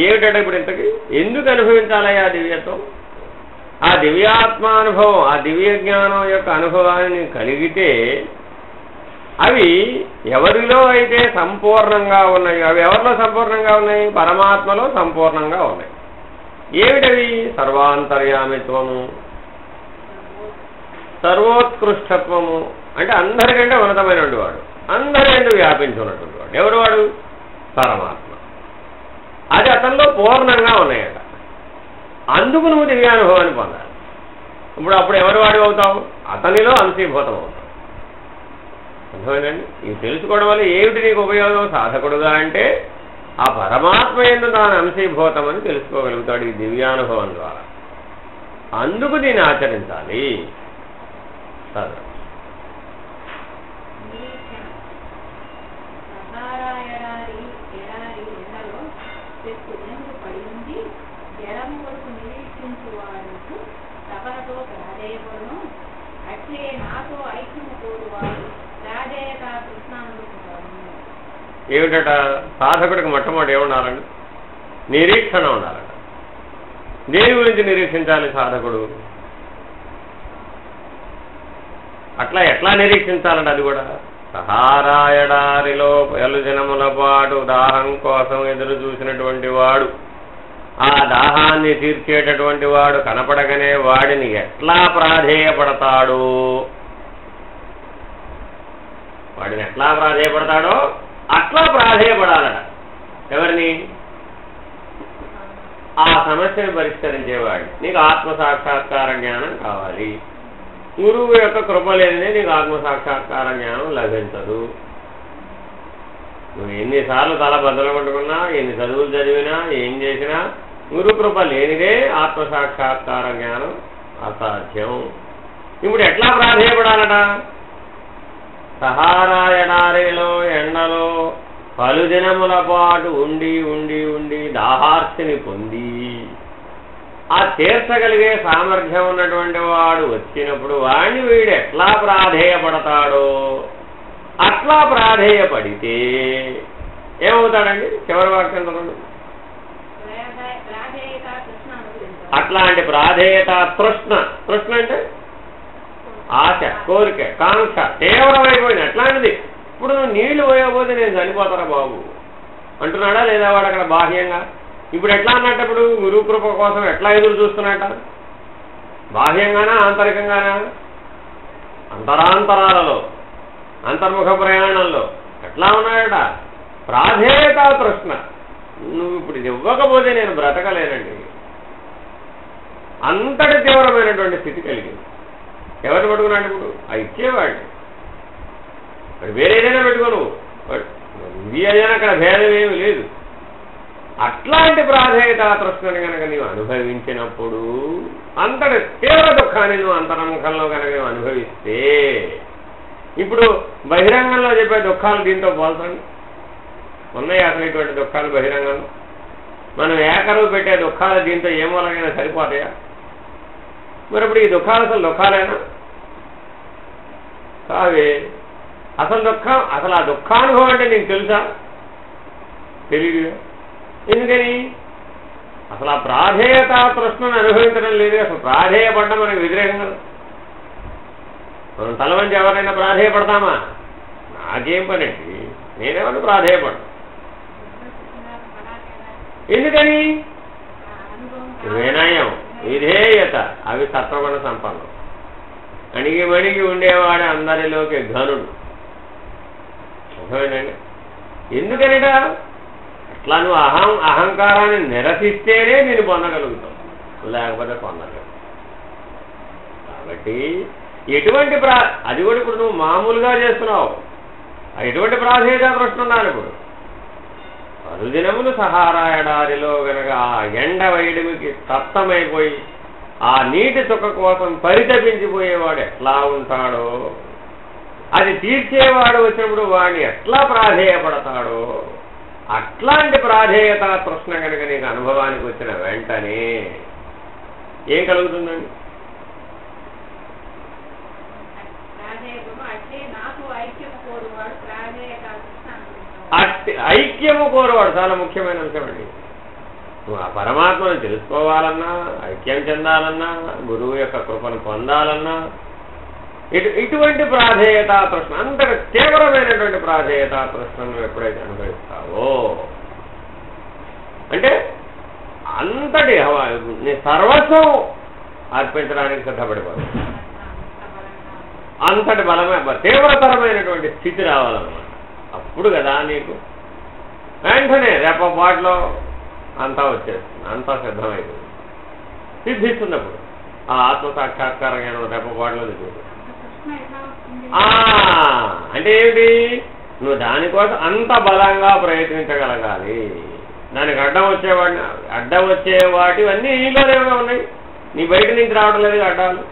ఏమిటంటే ఇప్పుడు ఇంతకీ ఎందుకు అనుభవించాలయ్యా దివ్యత్వం? ఆ దివ్యాత్మానుభవం, ఆ దివ్య జ్ఞానం యొక్క అనుభవాన్ని కలిగితే అవి ఎవరిలో అయితే సంపూర్ణంగా ఉన్నాయి, అవి ఎవరిలో సంపూర్ణంగా ఉన్నాయి? పరమాత్మలో సంపూర్ణంగా ఉన్నాయి. ఏమిటవి? సర్వాంతర్యామిత్వము, సర్వోత్కృష్టత్వము, అంటే అందరికంటే ఉన్నతమైనటువంటి వాడు, అందరి ఎందుకు వ్యాపించి ఉన్నటువంటి వాడు. ఎవరు వాడు? పరమాత్మ. అది అతనిలో పూర్ణంగా ఉన్నాయట. అందుకు నువ్వు దివ్యానుభవాన్ని పొందాలి. అప్పుడు ఎవరు వాడు అవుతావు? అతనిలో అంశీభూతం అవుతావు. అర్థమైందండి? ఇది తెలుసుకోవడం వల్ల ఏమిటి నీకు ఉపయోగం? సాధకుడుగా అంటే ఆ పరమాత్మ యందు తాను అంశీభూతం అని తెలుసుకోగలుగుతాడు ఈ దివ్యానుభవం ద్వారా. అందుకు దీన్ని ఆచరించాలి. సాధన ఏమిటట? సాధకుడికి మొట్టమొదటి ఏముండాలండి? నిరీక్షణ ఉండాలట. దేని గురించి నిరీక్షించాలి సాధకుడు? అట్లా ఎట్లా నిరీక్షించాలంటే అది కూడా సహారాయడారిలో పలుదినముల పాటు దాహం కోసం ఎదురు చూసినటువంటి వాడు, ఆ దాహాన్ని తీర్చేటటువంటి వాడు కనపడగానే వాడిని ఎట్లా ప్రాధేయపడతాడో, అట్లా ప్రాధేయపడాలట. ఎవరిని? ఆ సమస్యను పరిష్కరించేవాడు. నీకు ఆత్మసాక్షాత్కార జ్ఞానం కావాలి. గురువు యొక్క కృప లేనిదే నీకు ఆత్మసాక్షాత్కార జ్ఞానం లభించదు. నువ్వు ఎన్నిసార్లు తల బద్దలగొట్టుకున్నా, ఎన్ని చదువులు చదివినా, ఏం చేసినా గురు కృప లేనిదే ఆత్మసాక్షాత్కార జ్ఞానం అసాధ్యం. ఇప్పుడు ఎట్లా ప్రాధేయపడాలట? సహారాయడారిలో ఎండలో పలుదినముల పాటు ఉండి ఉండి ఉండి దాహార్తిని పొంది ఆ తీర్చగలిగే సామర్థ్యం ఉన్నటువంటి వాడు వచ్చినప్పుడు వాడిని వీడు ఎట్లా ప్రాధేయపడతాడో అట్లా ప్రాధేయపడితే ఏమవుతాడండి? చివరి వాక్యం అట్లాంటి ప్రాధేయత తృష్ణ, తృష్ణ అంటే ఆశ, కోరిక, కాంక్ష తీవ్రమైపోయింది. అట్లాంటిది ఇప్పుడు నీళ్లు పోయకపోతే నేను చనిపోతారా బాబు అంటున్నాడా లేదా వాడు అక్కడ బాహ్యంగా? ఇప్పుడు ఎట్లా అన్నట్టప్పుడు గురుకృప కోసం ఎట్లా ఎదురు చూస్తున్నట్ట? బాహ్యంగానా ఆంతరికంగానా? అంతరాంతరాలలో అంతర్ముఖ ప్రయాణంలో ఎట్లా ఉన్నాడట? ప్రాధేయత తృష్ణ. నువ్వు ఇప్పుడు ఇది ఇవ్వకపోతే నేను బ్రతకలేనండి. అంతటి తీవ్రమైనటువంటి స్థితి కలిగింది. ఎవరిని పట్టుకున్నాడు ఇప్పుడు? ఆ ఇచ్చేవాడిని. వాడు వేరేదైనా పెట్టుకోను, ఇది అయినా అక్కడ భేదం ఏమి లేదు. అట్లాంటి ప్రాధేయత తృష్ణని కనుక నీవు అనుభవించినప్పుడు అంతటి తీవ్ర దుఃఖాన్ని నువ్వు అంతర్ముఖంలో కనుక నువ్వు అనుభవిస్తే, ఇప్పుడు బహిరంగంలో చెప్పే దుఃఖాలు దీంతో పోల్చండి. ఉన్నాయి అసలు ఇటువంటి దుఃఖాలు బహిరంగంలో. మనం ఏకరువు పెట్టే దుఃఖాలు దీంతో ఏ మూలంగా సరిపోతాయా? మరి ఇప్పుడు ఈ దుఃఖాలు అసలు దుఃఖాలేనా? కావే. అసలు దుఃఖం, అసలు ఆ దుఃఖానుభవం అంటే నీకు తెలుసా? తెలియదు. ఎందుకని? అసలు ఆ ప్రాధేయత తృష్ణను అనుభవించడం లేదు. అసలు ప్రాధేయపడ్డం మనకు వ్యతిరేకం కదా. మనం తల వంచి ఎవరైనా ప్రాధేయపడతామా? నాకేం పని అండి, నేనేమన్నా ప్రాధేయపడ్డా. ఎందుకని? వినయం, విధేయత అవి సత్వగుణ సంపన్నం. అణిగి మణిగి ఉండేవాడు అందరిలోకి ఘనుడు. అర్థమైందండి? ఎందుకనిట? అట్లా నువ్వు అహంకారాన్ని నిరసిస్తేనే నేను పొందగలుగుతావు, లేకపోతే పొందగలవు. కాబట్టి ఎటువంటి అది కూడా ఇప్పుడు నువ్వు మామూలుగా చేస్తున్నావు. ఎటువంటి ప్రాధేయత తృష్ణ ఉండాలి. ఇప్పుడు పరుదినములు సహారా ఎడారిలో గనక ఆ ఎండ వేడిమికి తప్తమైపోయి ఆ నీటి చుక్క కోసం పరితపించిపోయేవాడు ఎట్లా ఉంటాడో, అది తీర్చేవాడు వచ్చినప్పుడు వాడిని ఎట్లా ప్రాధేయపడతాడో, అట్లాంటి ప్రాధేయత తృష్ణ కనుక నీకు అనుభవానికి వచ్చిన వెంటనే ఏం కలుగుతుందండి? ఐక్యము కోరువాడు. చాలా ముఖ్యమైన అంశం అండి. నువ్వు ఆ పరమాత్మను తెలుసుకోవాలన్నా, ఐక్యం చెందాలన్నా, గురువు యొక్క కృపను పొందాలన్నా ఇటువంటి ప్రాధేయత తృష్ణ, అంతటి తీవ్రమైనటువంటి ప్రాధేయత తృష్ణను ఎప్పుడైతే అనుభవిస్తావో, అంటే అంతటి నీ సర్వస్వం అర్పించడానికి సిద్ధపడిపోదు. అంతటి బలమైన తీవ్రతరమైనటువంటి స్థితి రావాలన్నమాట. అప్పుడు కదా నీకు వెంటనే రెప్పపాటులో అంతా వచ్చేస్తుంది, అంతా సిద్ధమైపోతుంది, సిద్ధిస్తుంది. అప్పుడు ఆ ఆత్మసాక్షాత్కారం రెప్పపాటులో సిద్ధిస్తుంది. అంటే ఏమిటి? నువ్వు దానికోసం అంత బలంగా ప్రయత్నించగలగాలి. దానికి అడ్డం వచ్చే వాటివన్నీ నీలోనే ఉన్నాయి. నీ బయట నుంచి రావడం లేదు అడ్డాలు.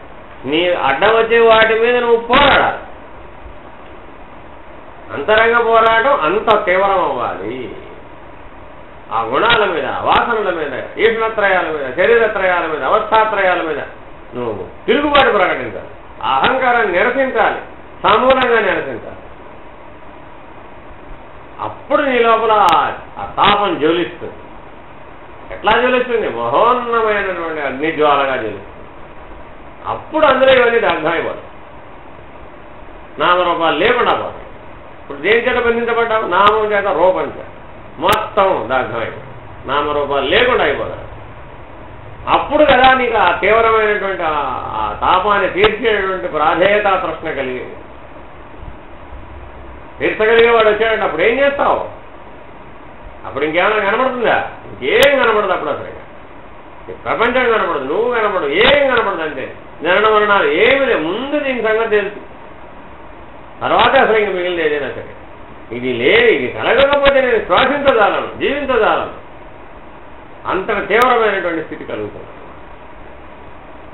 నీ అడ్డం వచ్చే వాటి మీద నువ్వు పోరాడాలి. అంతరంగ పోరాటం అంత తీవ్రం అవ్వాలి. ఆ గుణాల మీద, వాసనల మీద, ఈష్ణత్రయాల మీద, శరీరత్రయాల మీద, అవస్థాత్రయాల మీద నువ్వు తిరుగుబాటు ప్రకటించాలి. అహంకారాన్ని నిరసించాలి, సమూలంగా నిరసించాలి. అప్పుడు నీ లోపల ఆ తాపం జ్వలిస్తుంది. ఎట్లా జ్వలిస్తుంది? మహోన్నమైనటువంటి అగ్నిజ్వాలగా జ్వలిస్తుంది. అప్పుడు అందులో ఇవన్నీ దగ్ధమైపోతాయి, నామరూపాలు లేకుండా పోతాయి. ఇప్పుడు దేని చేత బంధించబడ్డావు? నామం చేత, రూపం చేత మొత్తం దగ్ధమైపోతాయి, నామరూపాలు లేకుండా అయిపోతాయి. అప్పుడు కదా నీకు ఆ తీవ్రమైనటువంటి ఆ తాపాన్ని తీర్చేటువంటి ప్రాధేయత తృష్ణ కలిగేది. తీర్చగలిగేవాడు వచ్చాడంటే అప్పుడు ఏం చేస్తావు? అప్పుడు ఇంకేమైనా కనబడుతుందా? ఇంకేం కనబడదు. అప్పుడు అసలు ప్రపంచం కనపడదు, నువ్వు కనపడదు, ఏం కనపడదు. అంతే జనన మరణాలు ఏమి లేవు. ముందు దీని సంగతి తెలుసు, తర్వాత అసలు ఇంక మిగిలిన ఏదైనా సరే ఇది ఇది కలగకపోతే నేను శ్వాసించజాలను, జీవించజాలను. అంతటి తీవ్రమైనటువంటి స్థితి కలుగుతుంది.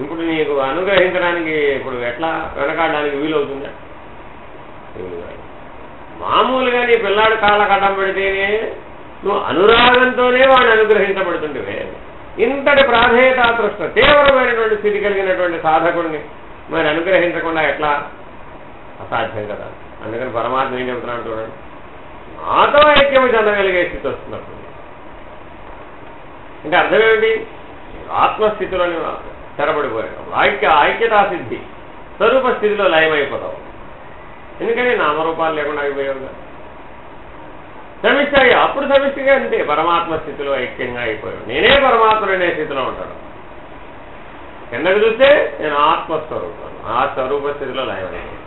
ఇప్పుడు నీకు అనుగ్రహించడానికి ఇప్పుడు ఎట్లా వెనకాడడానికి వీలవుతుందా? మామూలుగా నీ పిల్లాడు కాళ్ళ కట్టం పెడితేనే నువ్వు అనురాగంతోనే వాడిని అనుగ్రహించబడుతుంటే, ఇంతటి ప్రాధేయత తృష్ణ తీవ్రమైనటువంటి స్థితి కలిగినటువంటి సాధకుడిని మరి అనుగ్రహించకుండా ఎట్లా? అసాధ్యం కదా. అందుకని పరమాత్మ ఏం చెబుతున్నాడు చూడండి, నాతో ఐక్యము చెందగలిగే స్థితి వస్తున్నప్పుడు. అంటే అర్థం ఏమిటి? ఆత్మస్థితిలోనే స్థిరపడిపోయేటప్పుడు ఐక్యతా సిద్ధి స్వరూప స్థితిలో లయమైపోతావు. ఎందుకని నామరూపాలు లేకుండా అయిపోయావుగా. సమిష్టి అప్పుడు సమిష్టిగా అంతే పరమాత్మ స్థితిలో ఐక్యంగా అయిపోయాడు. నేనే పరమాత్ముడు అనే స్థితిలో ఉంటాడు. కిందకు చూస్తే నేను ఆత్మస్వరూపాను, ఆ స్వరూప స్థితిలో లయమైపోయాడు.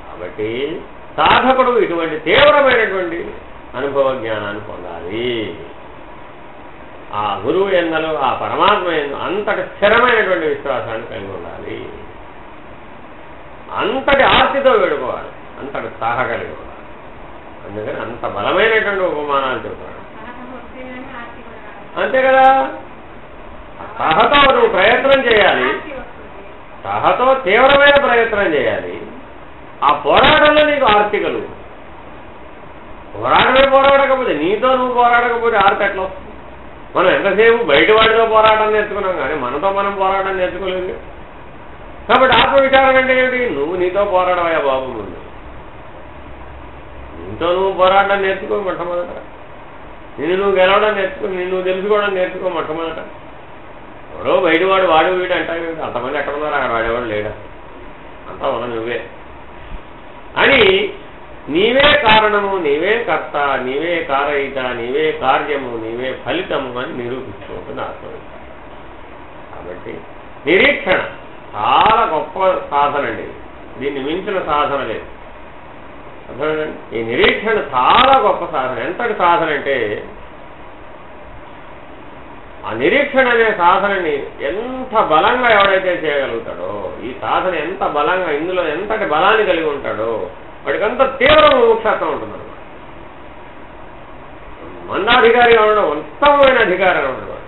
కాబట్టి సాధకుడు ఇటువంటి తీవ్రమైనటువంటి అనుభవ జ్ఞానాన్ని పొందాలి. ఆ గురువు ఎందలో ఆ పరమాత్మ ఎందు అంతటి స్థిరమైనటువంటి విశ్వాసాన్ని కలిగి ఉండాలి. అంతటి ఆర్తితో వేడుకోవాలి, అంతటి సాహ కలిగి ఉండాలి. అందుకని అంత బలమైనటువంటి ఉపమానాలు చెబుతాడు. అంతే కదా, సాహతో నువ్వు ప్రయత్నం చేయాలి, సాహతో తీవ్రమైన ప్రయత్నం చేయాలి. ఆ పోరాటంలో నీకు ఆర్తి కలుగు. పోరాడకపోతే నీతో నువ్వు పోరాడకపోతే ఆర్తి ఎట్లా వస్తుంది? మనం ఎంతసేపు బయట వాడితో పోరాటం నేర్చుకున్నాం కానీ మనతో మనం పోరాటం నేర్చుకోలేదు. కాబట్టి ఆత్మవిచారం అంటే ఏమిటి? నువ్వు నీతో పోరాడవయ్యా బాబు. ముందు నీతో నువ్వు పోరాటం నేర్చుకో మొట్టమొదట. నిన్ను నువ్వు గెలవడం నేర్చుకో, నిన్ను నువ్వు తెలుసుకోవడం నేర్చుకో మొట్టమొదట. ఎవరో బయటవాడు వాడు వీడు అంటారు. అంతమంది ఎక్కడ ఉన్నారు? అక్కడ వాడేవాడు లేడా? అంతా ఉన్న నువ్వే అని నీవే కారణము, నీవే కర్త, నీవే కారయిత, నీవే కార్యము, నీవే ఫలితము అని నిరూపించుకుంటుంది ఆత్మవిచారం. కాబట్టి నిరీక్షణ చాలా గొప్ప సాధన అండి. దీన్ని మించిన సాధన లేదు. అర్థమైందండి? ఈ నిరీక్షణ చాలా గొప్ప సాధన. ఎంతటి సాధన అంటే ఆ నిరీక్షణ అనే సాధనని ఎంత బలంగా ఎవడైతే చేయగలుగుతాడో, ఈ సాధన ఎంత బలంగా, ఇందులో ఎంతటి బలాన్ని కలిగి ఉంటాడో వాడికి అంత తీవ్ర మోక్షత్వం ఉంటుందన్నమాట. మందాధికారిగా ఉండడం, ఉత్తమమైన అధికారిగా ఉండడం.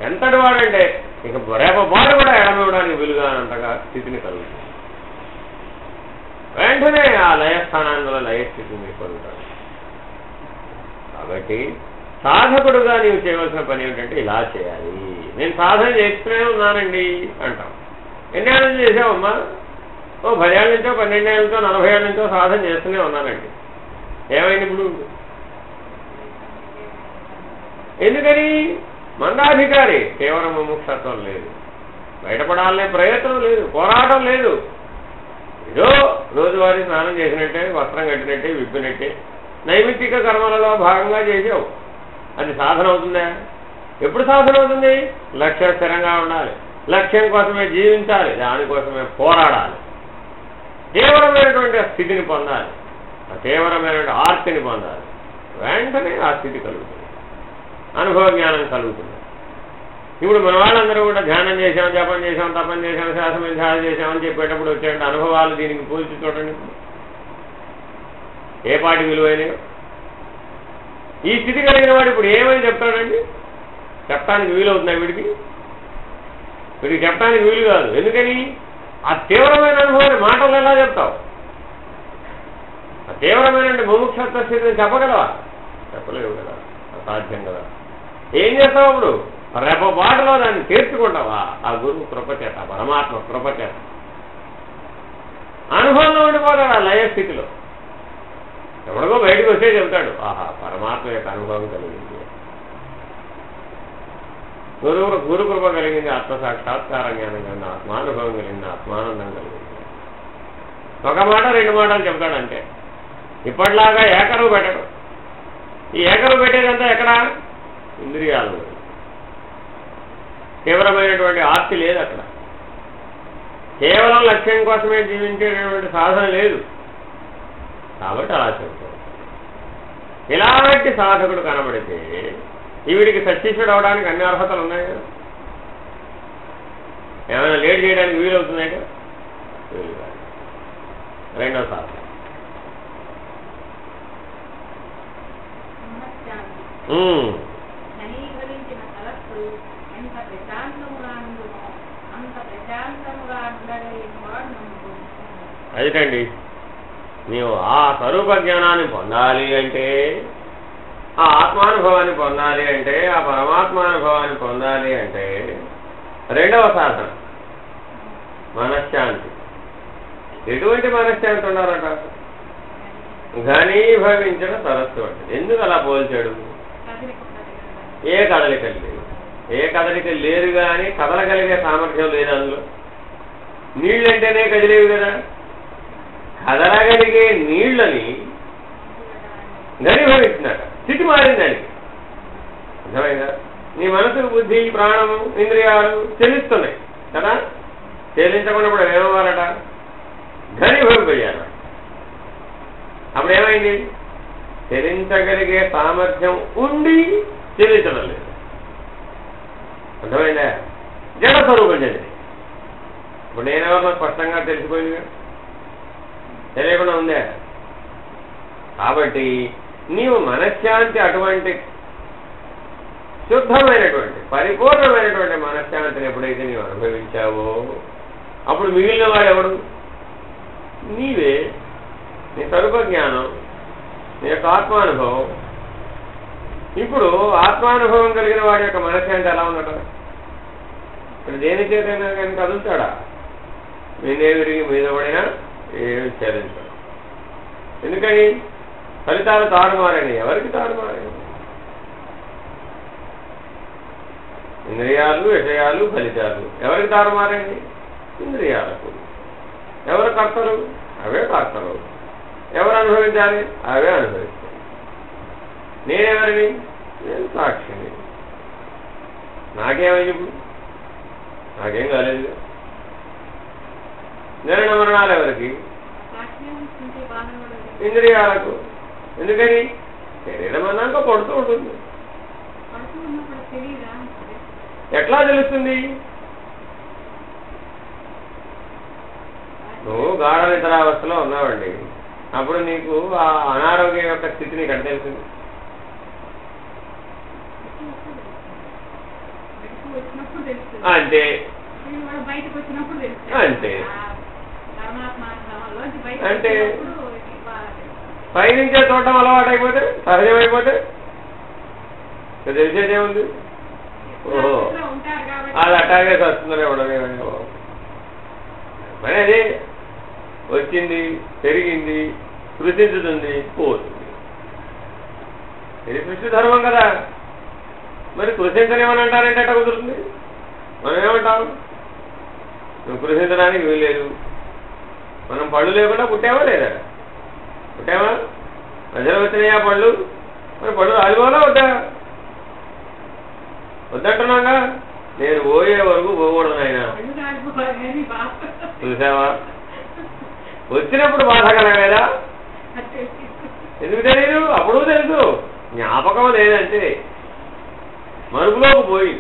ఎంతటి వాడంటే ఇక రేపపాటు కూడా ఎడమివ్వడానికి వీలుగానంతగా స్థితిని కలుగుతుంది. వెంటనే ఆ లయస్థానాల్లో లయస్థితిని పొందుతాడు. కాబట్టి సాధకుడుగా నీవు చేయవలసిన పని ఏమిటంటే ఇలా చేయాలి. నేను సాధన చేస్తూనే ఉన్నానండి అంటాం. ఎన్ని ఏళ్ళ నుంచి చేసావమ్మా? 10 ఏళ్ళ నుంచో 12 ఏళ్ళ నుంచో 40 ఏళ్ళ నుంచో సాధన చేస్తూనే ఉన్నానండి. ఏమైంది ఇప్పుడు? ఎందుకని? మందాధికారి కేవలం ముముక్షత్వం లేదు, బయటపడాలనే ప్రయత్నం లేదు, పోరాటం లేదు. ఏదో రోజువారీ స్నానం చేసినట్టే, వస్త్రం కట్టినట్టే, విప్పినట్టే నైమిత్తిక కర్మలలో భాగంగా చేసావు. అది సాధన అవుతుందా? ఎప్పుడు సాధన అవుతుంది? లక్ష్యం స్థిరంగా ఉండాలి, లక్ష్యం కోసమే జీవించాలి, దానికోసమే పోరాడాలి, తీవ్రమైనటువంటి స్థితిని పొందాలి, ఆ తీవ్రమైనటువంటి ఆర్తిని పొందాలి. వెంటనే ఆ స్థితి కలుగుతుంది, అనుభవ జ్ఞానం కలుగుతుంది. ఇప్పుడు మన వాళ్ళందరూ కూడా ధ్యానం చేసాం, జపం చేసాం, తపం చేసాం, శ్వాస చేసామని చెప్పేటప్పుడు వచ్చేటువంటి అనుభవాలు దీనికి పోల్చి చూడండి. ఏ పాటి విలువైనయో. ఈ స్థితి కలిగిన వాడు ఇప్పుడు ఏమని చెప్తాడండి? చెప్పడానికి వీలవుతుందా? వీడికి చెప్పడానికి వీలు కాదు. ఎందుకని? ఆ తీవ్రమైన అనుభవాన్ని మాటలు ఎలా చెప్తావు? ఆ తీవ్రమైన ముముక్షత్వ స్థితిని చెప్పగలవా? చెప్పలేవు కదా, అసాధ్యం కదా. ఏం చేస్తావు అప్పుడు? రేపపాటులో దాన్ని తీర్చుకుంటావా? ఆ గురువు కృపచేత, పరమాత్మ కృపచేత అనుభవంలో ఉండిపోతాడు ఆ లయ స్థితిలో. ఎవడికో బయటకు వస్తే చెబుతాడు, ఆహా పరమాత్మ యొక్క అనుభవం కలిగింది, గురు కృప కలిగింది, ఆత్మసాక్షాత్కారం జ్ఞానం కలిగింది, ఆత్మానుభవం కలిగింది, ఆత్మానందం కలిగింది. ఒక మాట 2 మాటలు చెప్తాడంటే. ఇప్పటిలాగా ఏకరువు పెట్టడు. ఈ ఏకరువు పెట్టేదంతా ఎక్కడ? ఇంద్రియాలు. తీవ్రమైనటువంటి ఆర్తి లేదు అక్కడ. కేవలం లక్ష్యం కోసమే జీవించేటటువంటి సాధన లేదు. కాబట్టి అలా చెబుతాడు. ఇలాంటి సాధకుడు కనబడితే ఈవిడికి సత్యశుడు అవడానికి అన్ని అర్హతలు ఉన్నాయి కదా. ఏమైనా లేట్ చేయడానికి వీలవుతున్నాయి కదా? వీలు కాదు. రెండో సాధన అదిటండి. నీవు ఆ స్వరూప జ్ఞానాన్ని పొందాలి అంటే, ఆ ఆత్మానుభవాన్ని పొందాలి అంటే, ఆ పరమాత్మానుభవాన్ని పొందాలి అంటే రెండవ సాధన మనశ్శాంతి. ఎటువంటి మనశ్శాంతి ఉన్నారట? ఘనీభవించిన సరస్సు అంటే. ఎందుకు అలా పోల్చాడు? ఏ కదలికలు లేవు. ఏ కదలిక లేదు కానీ కదలగలిగే సామర్థ్యం లేదు అందులో. నీళ్ళంటేనే కదిలేవి కదా. కదలగలిగే నీళ్ళని ఘనీభవిస్తున్నట. స్థితి మారిందానికి. అర్థమైందా? నీ మనసు, బుద్ధి, ప్రాణము, ఇంద్రియాలు చెల్లిస్తున్నాయి కదా. చెల్లించకుండా కూడా ఏమవ్వాలట? ఘనీభవిపోయారు. అప్పుడు ఏమైంది? చెల్లించగలిగే సామర్థ్యం ఉండి చెల్లించడం లేదు. అర్థమైందా? జడ స్వరూపం చెందింది. ఇప్పుడు నేనెవరినో స్పష్టంగా తెలిసిపోయిందిగా, తెలియకుండా ఉందే. కాబట్టి నీవు మనశ్శాంతి, అటువంటి శుద్ధమైనటువంటి పరిపూర్ణమైనటువంటి మనశ్శాంతిని ఎప్పుడైతే నీవు అనుభవించావో అప్పుడు మిగిలిన వాడు ఎవడు? నీవే. నీ స్వరూప జ్ఞానం, నీ యొక్క ఆత్మానుభవం. ఇప్పుడు ఆత్మానుభవం కలిగిన వాడి యొక్క మనశ్శాంతి ఎలా ఉండట? ఇప్పుడు దేని చేతైనా కానీ కదులుతాడా? మీదే విరిగి మీద పడినా ఏమి చెల్లించాడు. ఎందుకని? ఫలితాలు తారుమారని. ఎవరికి తారుమారని? ఇంద్రియాలు, విషయాలు, ఫలితాలు ఎవరికి తారుమారని? ఇంద్రియాలకు. ఎవరు కర్తలు? అవే కర్తలు. ఎవరు అనుభవించాలి? అవే అనుభవిస్తారు. నేనెవరిని? నేను సాక్షిని. నాకేమైంది? ఇప్పుడు నాకేం కాలేదు. జనన మరణాలు ఎవరికి? ఇంద్రియాలకు. ఎందుకని? శరీరం అన్నాక పడుతూ ఉంటుంది. ఎట్లా తెలుస్తుంది? నువ్వు గాఢ నిద్రావస్థలో ఉన్నావండి. అప్పుడు నీకు ఆ అనారోగ్యం యొక్క స్థితి నీకు ఎట్లా తెలుస్తుంది? అంతే అంతే అంటే పైనుంచే చూడటం అలవాటు అయిపోతే, సహజమైపోతే తెలిసేదేముంది? ఓహో, అది అట్టాగే వస్తుందనే ఉండమే. మరి అదే వచ్చింది, పెరిగింది, కృషించుతుంది, పోతుంది. ఇది సృష్టి ధర్మం కదా. మరి కృషించనేమని అంటారంటే అట్లా కుదురుతుంది? మనం ఏమంటాం? నువ్వు కృషించడానికి వీల్లేదు. మనం పళ్ళు లేకుండా పుట్టావా లేదా? పుట్టావా? ప్రజలు వచ్చినాయా పళ్ళు? మరి పళ్ళు రాలిపోవాలా వద్దా? వద్దంటున్నాగా. నేను పోయే వరకు పోకూడదు నాయన. చూసావా? వచ్చినప్పుడు బాధ కలగలేదా? ఎందుకు తెలియదు? అప్పుడు తెలుసు. జ్ఞాపకం లేదంటే మరుపులోకి పోయి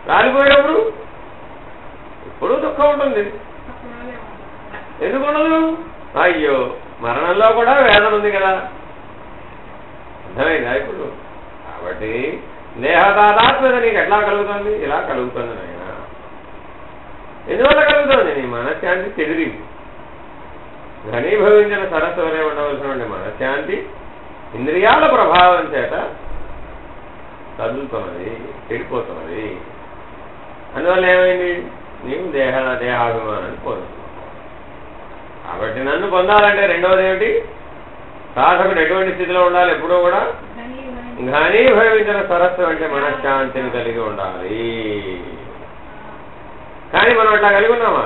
రాలిపోయినప్పుడు ఇప్పుడు దుఃఖం ఉంటుంది. ఎందుకు ఉండదు? అయ్యో, మరణంలో కూడా వేదన ఉంది కదా. అర్థమైందా ఇప్పుడు? కాబట్టి దేహదాదాత్మత నీకు ఎట్లా కలుగుతుంది? ఇలా కలుగుతుంది నాయన. ఎందువల్ల కలుగుతుంది? నీ మనశ్శాంతి చెదిరి ఘనీభవించిన సరస్సు వలె ఉండవలసినటువంటి మనశ్శాంతి ఇంద్రియాల ప్రభావం చేత కదులుతున్నది, చెడిపోతున్నది. అందువల్ల ఏమైంది? నీవు దేహాభిమానాన్ని పొందుతున్నావు. కాబట్టి నన్ను పొందాలంటే రెండవది ఏమిటి? సాధకుడు ఎటువంటి స్థితిలో ఉండాలి? ఎప్పుడూ కూడా ఘనీభవించిన సరస్సు అంటే మనశ్శాంతిని కలిగి ఉండాలి. కానీ మనం అట్లా కలిగి ఉన్నామా?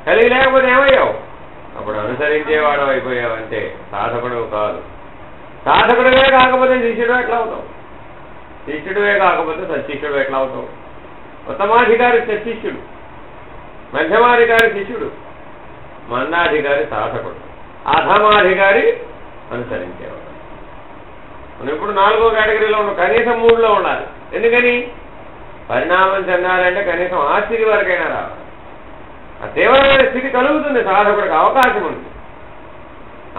కలిగి లేకపోతే ఏమయ్యావు? అప్పుడు అనుసరించేవాడు అయిపోయావంటే సాధకుడు కాదు. సాధకుడివే కాకపోతే శిష్యుడు ఎట్లా అవుతావు? శిష్యుడివే కాకపోతే సశిష్యుడు ఎట్లా అవుతావు? ఉత్తమాధికారి సశిష్యుడు, మధ్యమాధికారి శిష్యుడు, మందాధికారి సాధకుడు, అధమాధికారి అనుసరించేవాడు. మనం ఇప్పుడు 4వ కేటగిరీలో ఉన్నాం. కనీసం 3లో ఉండాలి. ఎందుకని? పరిణామం చెందాలంటే కనీసం ఆ స్థితి వరకైనా రావాలి. ఆ తీవ్రమైన స్థితి కలుగుతుంది. సాధకుడికి అవకాశం ఉంది.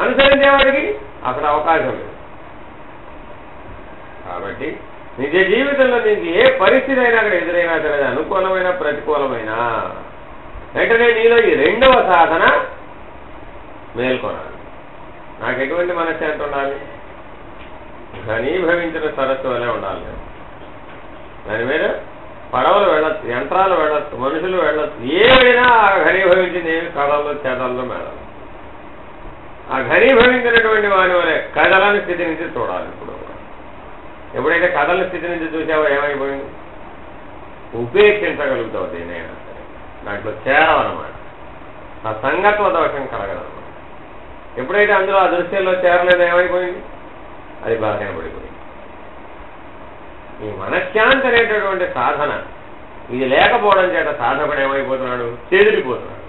అనుసరించేవాడికి అక్కడ అవకాశం లేదు. కాబట్టి నిజ జీవితంలో నీకు ఏ పరిస్థితి అయినా అక్కడ ఎదురైనా సరే, అనుకూలమైన ప్రతికూలమైన వెంటనే నీలో ఈ రెండవ సాధన మేల్కొనాలి. నాకు ఎటువంటి మనశ్శాంతి ఉండాలి? ఘనీభవించిన సరస్సు వలె ఉండాలి. దాని మీద పడవలు వెళ్ళొచ్చు, యంత్రాలు వెళ్ళొచ్చు, మనుషులు వెళ్ళొచ్చు. ఏమైనా ఆ ఘనీభవించింది ఏమి కథల్లో చేతల్లో మేళాలి. ఆ ఘనీభవించినటువంటి వాని వలె కదలని స్థితి నుంచి చూడాలి. ఇప్పుడు ఎప్పుడైతే కథల స్థితి నుంచి చూసావో ఏమైపోయింది? ఉపేక్షించగలుగుతావు దేనైనా సరే, దాంట్లో చేరవన్నమాట. ఆ సంగత్వ దోషం కలగదన్నమాట. ఎప్పుడైతే అందులో ఆ దృశ్యంలో చేరలేదు ఏమైపోయింది? అది బలహీనపడిపోయింది. ఈ మనశ్శాంతి అనేటటువంటి సాధన ఇది లేకపోవడం చేత సాధకుడు ఏమైపోతున్నాడు? చెదిరిపోతున్నాడు.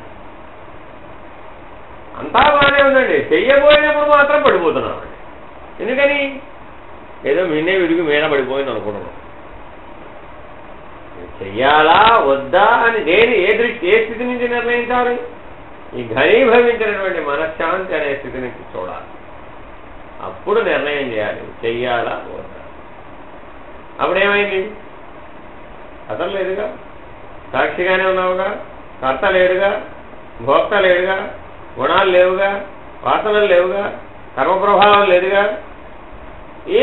అంతా బాగానే ఉందండి, చెయ్యబోయినప్పుడు మాత్రం పడిపోతున్నాం అండి. ఎందుకని? ఏదో మిన్నే విడిగి మీద పడిపోయింది అనుకుంటున్నాం. చెయ్యాలా వద్దా అని ఏ స్థితి నుంచి నిర్ణయించాలి? ఈ ఘనీభవించినటువంటి మనశ్శాంతి అనే స్థితి నుంచి చూడాలి. అప్పుడు నిర్ణయం చేయాలి, చెయ్యాలా వద్దా. అప్పుడేమైంది? అసలు లేదుగా, సాక్షిగానే ఉన్నావుగా, కర్త లేడుగా, భోక్త లేడుగా, గుణాలు లేవుగా, వాసనలు లేవుగా, కర్మ ప్రభావం లేదుగా,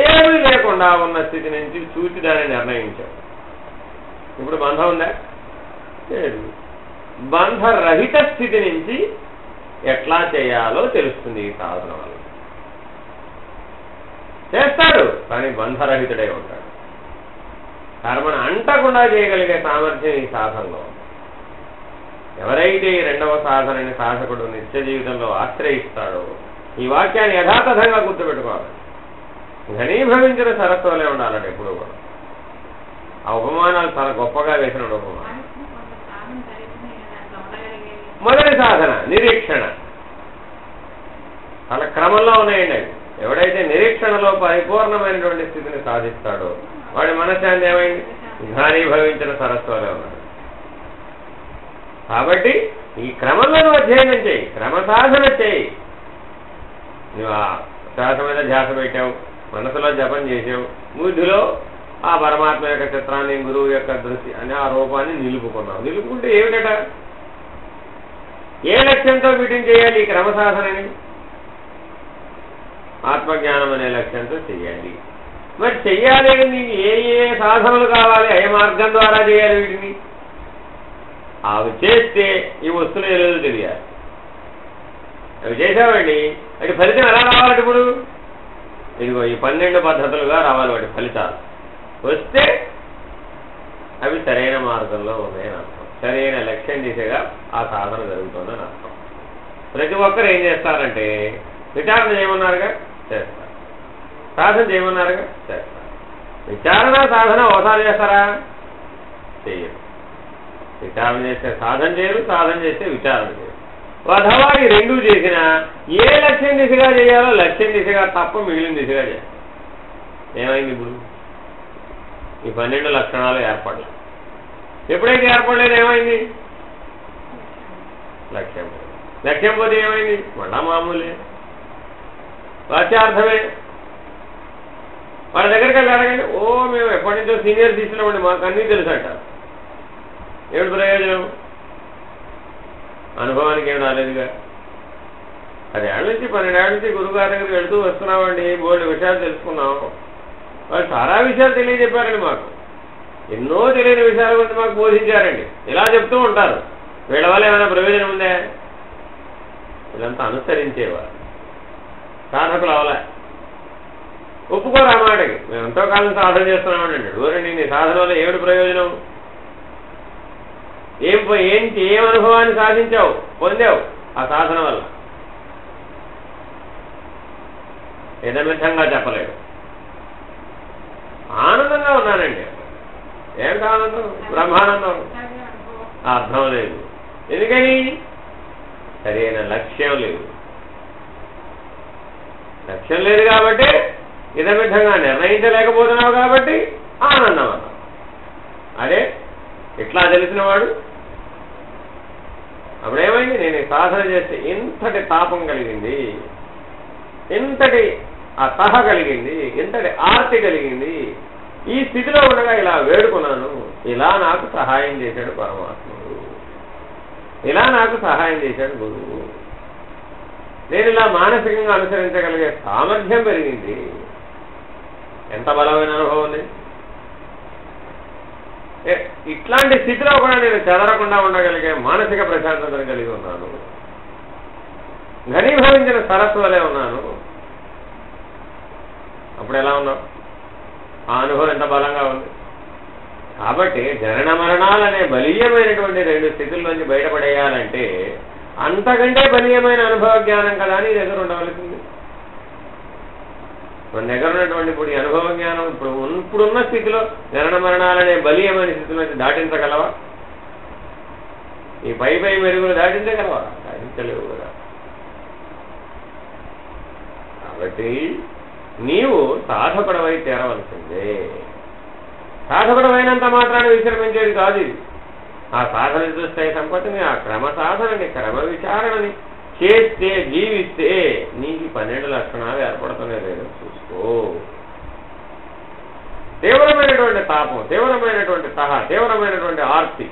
ఏమీ లేకుండా ఉన్న స్థితి నుంచి చూసి దాన్ని నిర్ణయించావు. ఇప్పుడు బంధం ఉందా? లేదు. బంధరహిత స్థితి నుంచి ఎట్లా చేయాలో తెలుస్తుంది ఈ సాధన వల్ల. చేస్తాడు కానీ బంధరహితుడై ఉంటాడు. కర్మను అంటకుండా చేయగలిగే సామర్థ్యం ఈ సాధనలో. ఎవరైతే ఈ రెండవ సాధనని సాధకుడు నిత్య జీవితంలో ఆశ్రయిస్తాడో, ఈ వాక్యాన్ని యథాతథంగా గుర్తుపెట్టుకోవాలి. ఘనీభవించిన సరస్సు వలె ఉండాలంటే ఎప్పుడు కూడా. ఆ ఉపమానాలు చాలా గొప్పగా వేసిన ఉపమానం. మొదటి సాధన నిరీక్షణ. చాలా క్రమంలో ఉన్నాయండి అవి. ఎవడైతే నిరీక్షణలో పరిపూర్ణమైనటువంటి స్థితిని సాధిస్తాడో వాడి మనశ్శాంతి ఏమైంది? ఘనీభవించిన సరస్సు వలె ఉన్నాడు. కాబట్టి ఈ క్రమంలో నువ్వు అధ్యయనం చేయి, క్రమసాధన చేయి. నువ్వు ఆ శ్వాస మీద ధ్యాస పెట్టావు, మనసులో జపం చేసావు, బుద్ధిలో ఆ పరమాత్మ యొక్క చిత్రాన్ని, గురువు యొక్క దృష్టి అని ఆ రూపాన్ని నిలుపుకున్నావు. నిలుపుకుంటే ఏమిటట? ఏ లక్ష్యంతో వీటిని చేయాలి? ఈ క్రమసాధనని ఆత్మజ్ఞానం అనే లక్ష్యంతో చెయ్యాలి. మరి చెయ్యాలి నీకు ఏ ఏ సాధనలు కావాలి? ఏ మార్గం ద్వారా చేయాలి వీటిని? అవి చేస్తే ఈ వస్తువులు ఏదో తెలియాలి. అవి చేసామండి, వాటి ఫలితం ఎలా రావాలి? ఇప్పుడు ఇదిగో ఈ 12 పద్ధతులుగా రావాలి వాటి ఫలితాలు. వస్తే అవి సరైన మార్గంలో ఉన్నాయని అర్థం, సరైన లక్ష్యం దిశగా ఆ సాధన జరుగుతుందని అర్థం. ప్రతి ఒక్కరు ఏం చేస్తారంటే విచారణ చేయమన్నారుగా చేస్తారు, సాధన చేయమన్నారుగా చేస్తారు. విచారణ సాధన ఒకసారి చేస్తారా? చేయరు. విచారణ చేస్తే సాధన చేయరు, సాధన చేస్తే విచారణ చేయరు. అథవా ఈ రెండూ చేసినా ఏ లక్ష్యం దిశగా చేయాలో లక్ష్యం దిశగా తప్ప మిగిలిన దిశగా చేయాలి. ఏమైంది? ఇప్పుడు ఈ 12 లక్షణాలు ఏర్పడలేదు. ఎప్పుడైతే ఏర్పడలేదు ఏమైంది? లక్ష్యం పోయింది. లక్ష్యం పోతే ఏమైంది? మళ్ళా మామూలే, వాచ్యార్థమే. వాళ్ళ దగ్గరికి వెళ్ళి అడగండి, ఓ మేము ఎప్పటి నుంచో సీనియర్ తీసుకున్నామండి, మాకు అన్నీ తెలుసు అంటారు. ఏమిటి ప్రయోజనం? అనుభవానికి ఏమి రాలేదుగా. 10 ఏళ్ళ నుంచి 12 ఏళ్ళ నుంచి గురువుగారి దగ్గరికి వెళుతూ వస్తున్నామండి, బోల్డ్ విషయాలు తెలుసుకున్నాం. వాళ్ళు చాలా విషయాలు తెలియజెప్పారండి, మాకు ఎన్నో తెలియని విషయాల గురించి మాకు బోధించారండి. ఇలా చెప్తూ ఉంటారు. వీళ్ళ వల్ల ఏమైనా ప్రయోజనం ఉందే? వీళ్ళంతా అనుసరించేవారు, సాధకులు అవలే. ఒప్పుకోరు ఆ మాటకి. మేము ఎంతో కాలం సాధన చేస్తున్నామండి. ఊరండి నీ సాధన వల్ల ఏమిటి ప్రయోజనం? ఏం అనుభవాన్ని సాధించావు, పొందావు ఆ సాధన వల్ల? యథమితంగా చెప్పలేడు. ఆనందంగా ఉన్నానండి. ఏమిటి ఆనందం? బ్రహ్మానందం. అర్థం లేదు. ఎందుకని? సరైన లక్ష్యం లేదు. లక్ష్యం లేదు కాబట్టి యథమితంగా నిర్ణయించలేకపోతున్నావు కాబట్టి ఆనందం అన్నావు. అదే ఇట్లా తెలిసినవాడు అప్పుడేమైంది? నేను సాధన చేస్తే ఇంతటి తాపం కలిగింది, ఇంతటి అతహ కలిగింది, ఇంతటి ఆర్తి కలిగింది, ఈ స్థితిలో ఉండగా ఇలా వేడుకున్నాను, ఇలా నాకు సహాయం చేశాడు పరమాత్ముడు, ఇలా నాకు సహాయం చేశాడు గురువు, నేను ఇలా మానసికంగా అనుసరించగలిగే సామర్థ్యం పెరిగింది. ఎంత బలమైన అనుభవం ఉంది. ఇట్లాంటి స్థితిలో కూడా నేను చెదరకుండా ఉండగలిగే మానసిక ప్రశాంతతను కలిగి ఉన్నాను, ఘనీభవించిన సరస్సు వలె ఉన్నాను. అప్పుడు ఎలా ఉన్నావు? ఆ అనుభవం ఎంత బలంగా ఉంది. కాబట్టి జనన మరణాలనే బలీయమైనటువంటి రెండు స్థితుల్లోంచి బయటపడేయాలంటే అంతకంటే బలీయమైన అనుభవ జ్ఞానం కదా నీ దగ్గర ఉండవలసింది. మన దగ్గర ఉన్నటువంటి ఇప్పుడు ఈ అనుభవ జ్ఞానం ఇప్పుడున్న స్థితిలో జనన మరణాలనే బలీయమైన స్థితిలోంచి దాటించగలవా? ఈ పై మెరుగులు దాటించగలవా? దాటించలేవు కదా. కాబట్టి నీవు సాధకుడవై తీరవలసిందే. సాధకుడమైనంత మాత్రాన్ని విశ్రమించేది కాదు ఇది. ఆ సాధన చూస్తే సంపత్తిని, ఆ క్రమ సాధనని, క్రమ విచారణని చేస్తే, జీవిస్తే నీకు 12 లక్షణాలు ఏర్పడుతున్నాయి లేదో చూసుకో. తీవ్రమైనటువంటి తాపం, తీవ్రమైనటువంటి తీవ్రమైనటువంటి ఆర్తి.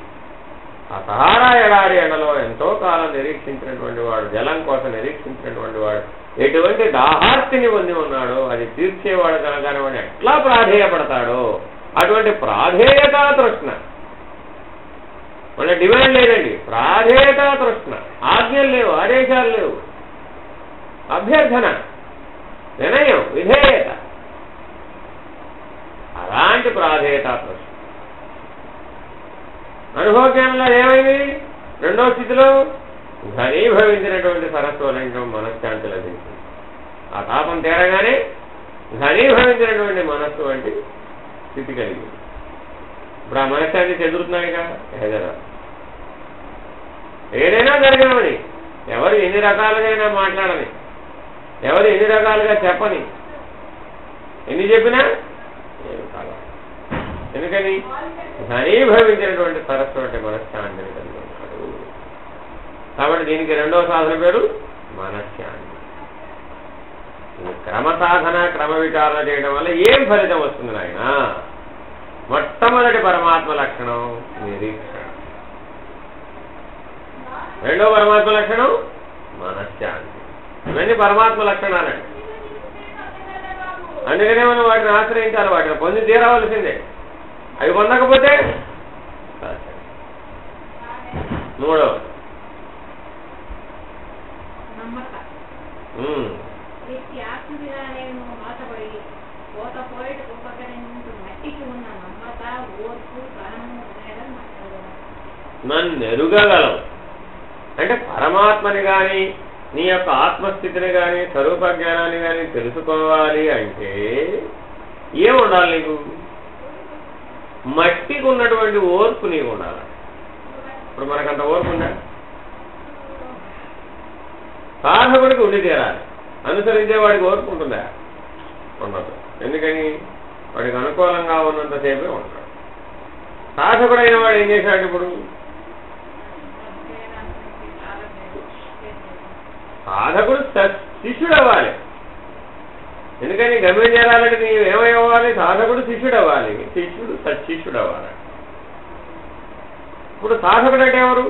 ఆ సహారా ఎడారి ఎండలో ఎంతో కాలం నిరీక్షించినటువంటి వాడు, జలం కోసం నిరీక్షించినటువంటి వాడు ఎటువంటి దాహార్తిని పొంది ఉన్నాడో అది తీర్చేవాడు కనుక వాడు ఎట్లా ప్రాధేయపడతాడో అటువంటి ప్రాధేయతా తృష్ణ. మన డిమాండ్ లేదండి, ప్రాధేయతా తృష్ణ. ఆజ్ఞలు లేవు, ఆదేశాలు లేవు, అభ్యర్థన, వినయం, విధేయత. అలాంటి ప్రాధేయతా తృష్ణ అనుభవ జ్ఞానంలో ఏమైంది? రెండో స్థితిలో ఘనీభవించినటువంటి సరస్వరంగం మనశ్శాంతి లభించింది. ఆ తాపం తేరగానే ఘనీభవించినటువంటి మనస్సు వంటి స్థితి కలిగింది. ఇప్పుడు ఆ మనశ్శాంతి చెదురుతున్నాయిగా హెదరా. ఏదైనా జరగమని, ఎవరు ఎన్ని రకాలుగా మాట్లాడని, ఎవరు ఎన్ని రకాలుగా చెప్పని, ఎన్ని చెప్పినా ఏమి కాదు. ఎందుకని ఘనీభవించినటువంటి సరస్వతి మనశ్శాంతిని కలిగి ఉన్నాడు. కాబట్టి దీనికి రెండవ సాధన పేరు మనశ్శాంతి. క్రమ సాధన, క్రమ విచారణ చేయడం వల్ల ఏం ఫలితం వస్తుంది నాయన? మొట్టమొదటి పరమాత్మ లక్షణం నిరీక్షణ. రెండవ పరమాత్మ లక్షణం మనశ్శాంతి. ఇవన్నీ పరమాత్మ లక్షణాలండి. అందుకనే మనం వాటిని ఆశ్రయించాలి, వాటిని పొంది తీరవలసిందే. అవి పొందకపోతే మూడవది నన్ను ఎరుగగలవు. అంటే పరమాత్మని కానీ నీ యొక్క ఆత్మస్థితిని కానీ స్వరూప జ్ఞానాన్ని కానీ తెలుసుకోవాలి అంటే ఏం ఉండాలి నీకు? మట్టికి ఉన్నటువంటి ఓర్పు నీకు ఉండాలి. ఇప్పుడు మనకంత ఓర్పు ఉందా? సాధకుడికి ఉండి తీరాలి. అనుసరించే వాడికి ఓర్పు ఉంటుందా? ఉండదు. ఎందుకని? వాడికి అనుకూలంగా ఉన్నంతసేపే ఉంటాడు. సాధకుడైన వాడు ఏం చేశాడు? ఇప్పుడు సాధకుడు శిష్యుడు అవ్వాలి. ఎందుకని గమ్యం చేరాలంటే నీవు ఏమవ్వాలి? సాధకుడు శిష్యుడు అవ్వాలి, శిష్యుడు సత్శిష్యుడు అవ్వాలి. ఇప్పుడు సాధకుడు అంటే ఎవరు?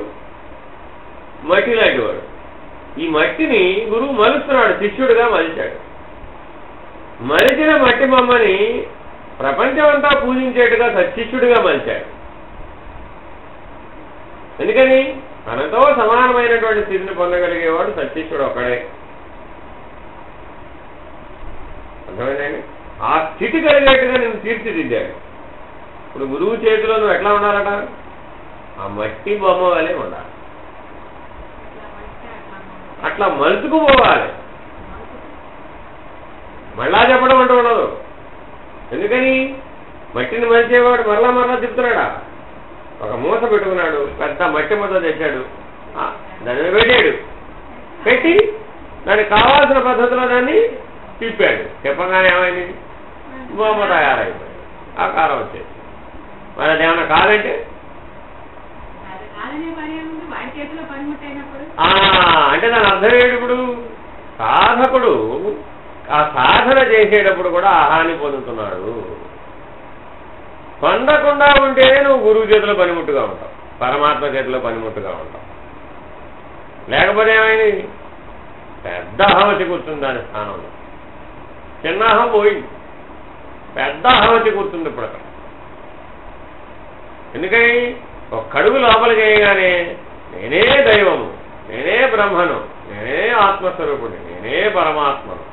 మట్టి లాంటి వాడు. ఈ మట్టిని గురువు మలుస్తున్నాడు, శిష్యుడుగా మలిచాడు. మలిచిన మట్టి బొమ్మని ప్రపంచమంతా పూజించేట్టుగా సత్శిష్యుడిగా మలిచాడు. ఎందుకని? తనతో సమానమైనటువంటి స్థితిని పొందగలిగేవాడు సత్శిష్యుడు ఒక్కడే. అర్థమైందండి? ఆ స్థితి కలిగేట్టుగా నేను తీర్చిదిద్దాడు. ఇప్పుడు గురువు చేతిలో నువ్వు ఎట్లా ఉండాలట? ఆ మట్టి బొమ్మ వలె ఉండాలి. అట్లా మలుచుకుపోవాలి. మళ్ళా చెప్పడం అంటూ ఉండదు. ఎందుకని? మట్టిని మలిచేవాడు మరలా చెప్తున్నాడా? ఒక మూత పెట్టుకున్నాడు, పెద్ద మట్టి మూత తెచ్చాడు, దాన్ని పెట్టి దానికి కావాల్సిన పద్ధతిలో దాన్ని తిప్పాడు. చెప్పగానే ఏమైంది? బొమ్మ తయారైపోయింది, ఆకారం వచ్చేది. మరి అదేమన్నా కాదంటే అంటే దాని అర్థం ఏంటి? ఇప్పుడు సాధకుడు ఆ సాధన చేసేటప్పుడు కూడా ఆహాని పొందుతున్నాడు. పొందకుండా ఉంటేనే నువ్వు గురువు చేతిలో పనిముట్టుగా ఉంటావు, పరమాత్మ చేతిలో పనిముట్టుగా ఉంటావు. లేకపోతే ఏమైంది? పెద్ద అహం వచ్చి కూర్చుంది దాని స్థానంలో. చిన్న అహం పోయింది, పెద్ద అహం వచ్చి కూర్చుంది ఇప్పుడు అక్కడ. ఎందుకని? ఒక కడుగు లోపల చేయగానే నేనే దైవము, నేనే బ్రహ్మను, నేనే ఆత్మస్వరూపుడు, నేనే పరమాత్మను.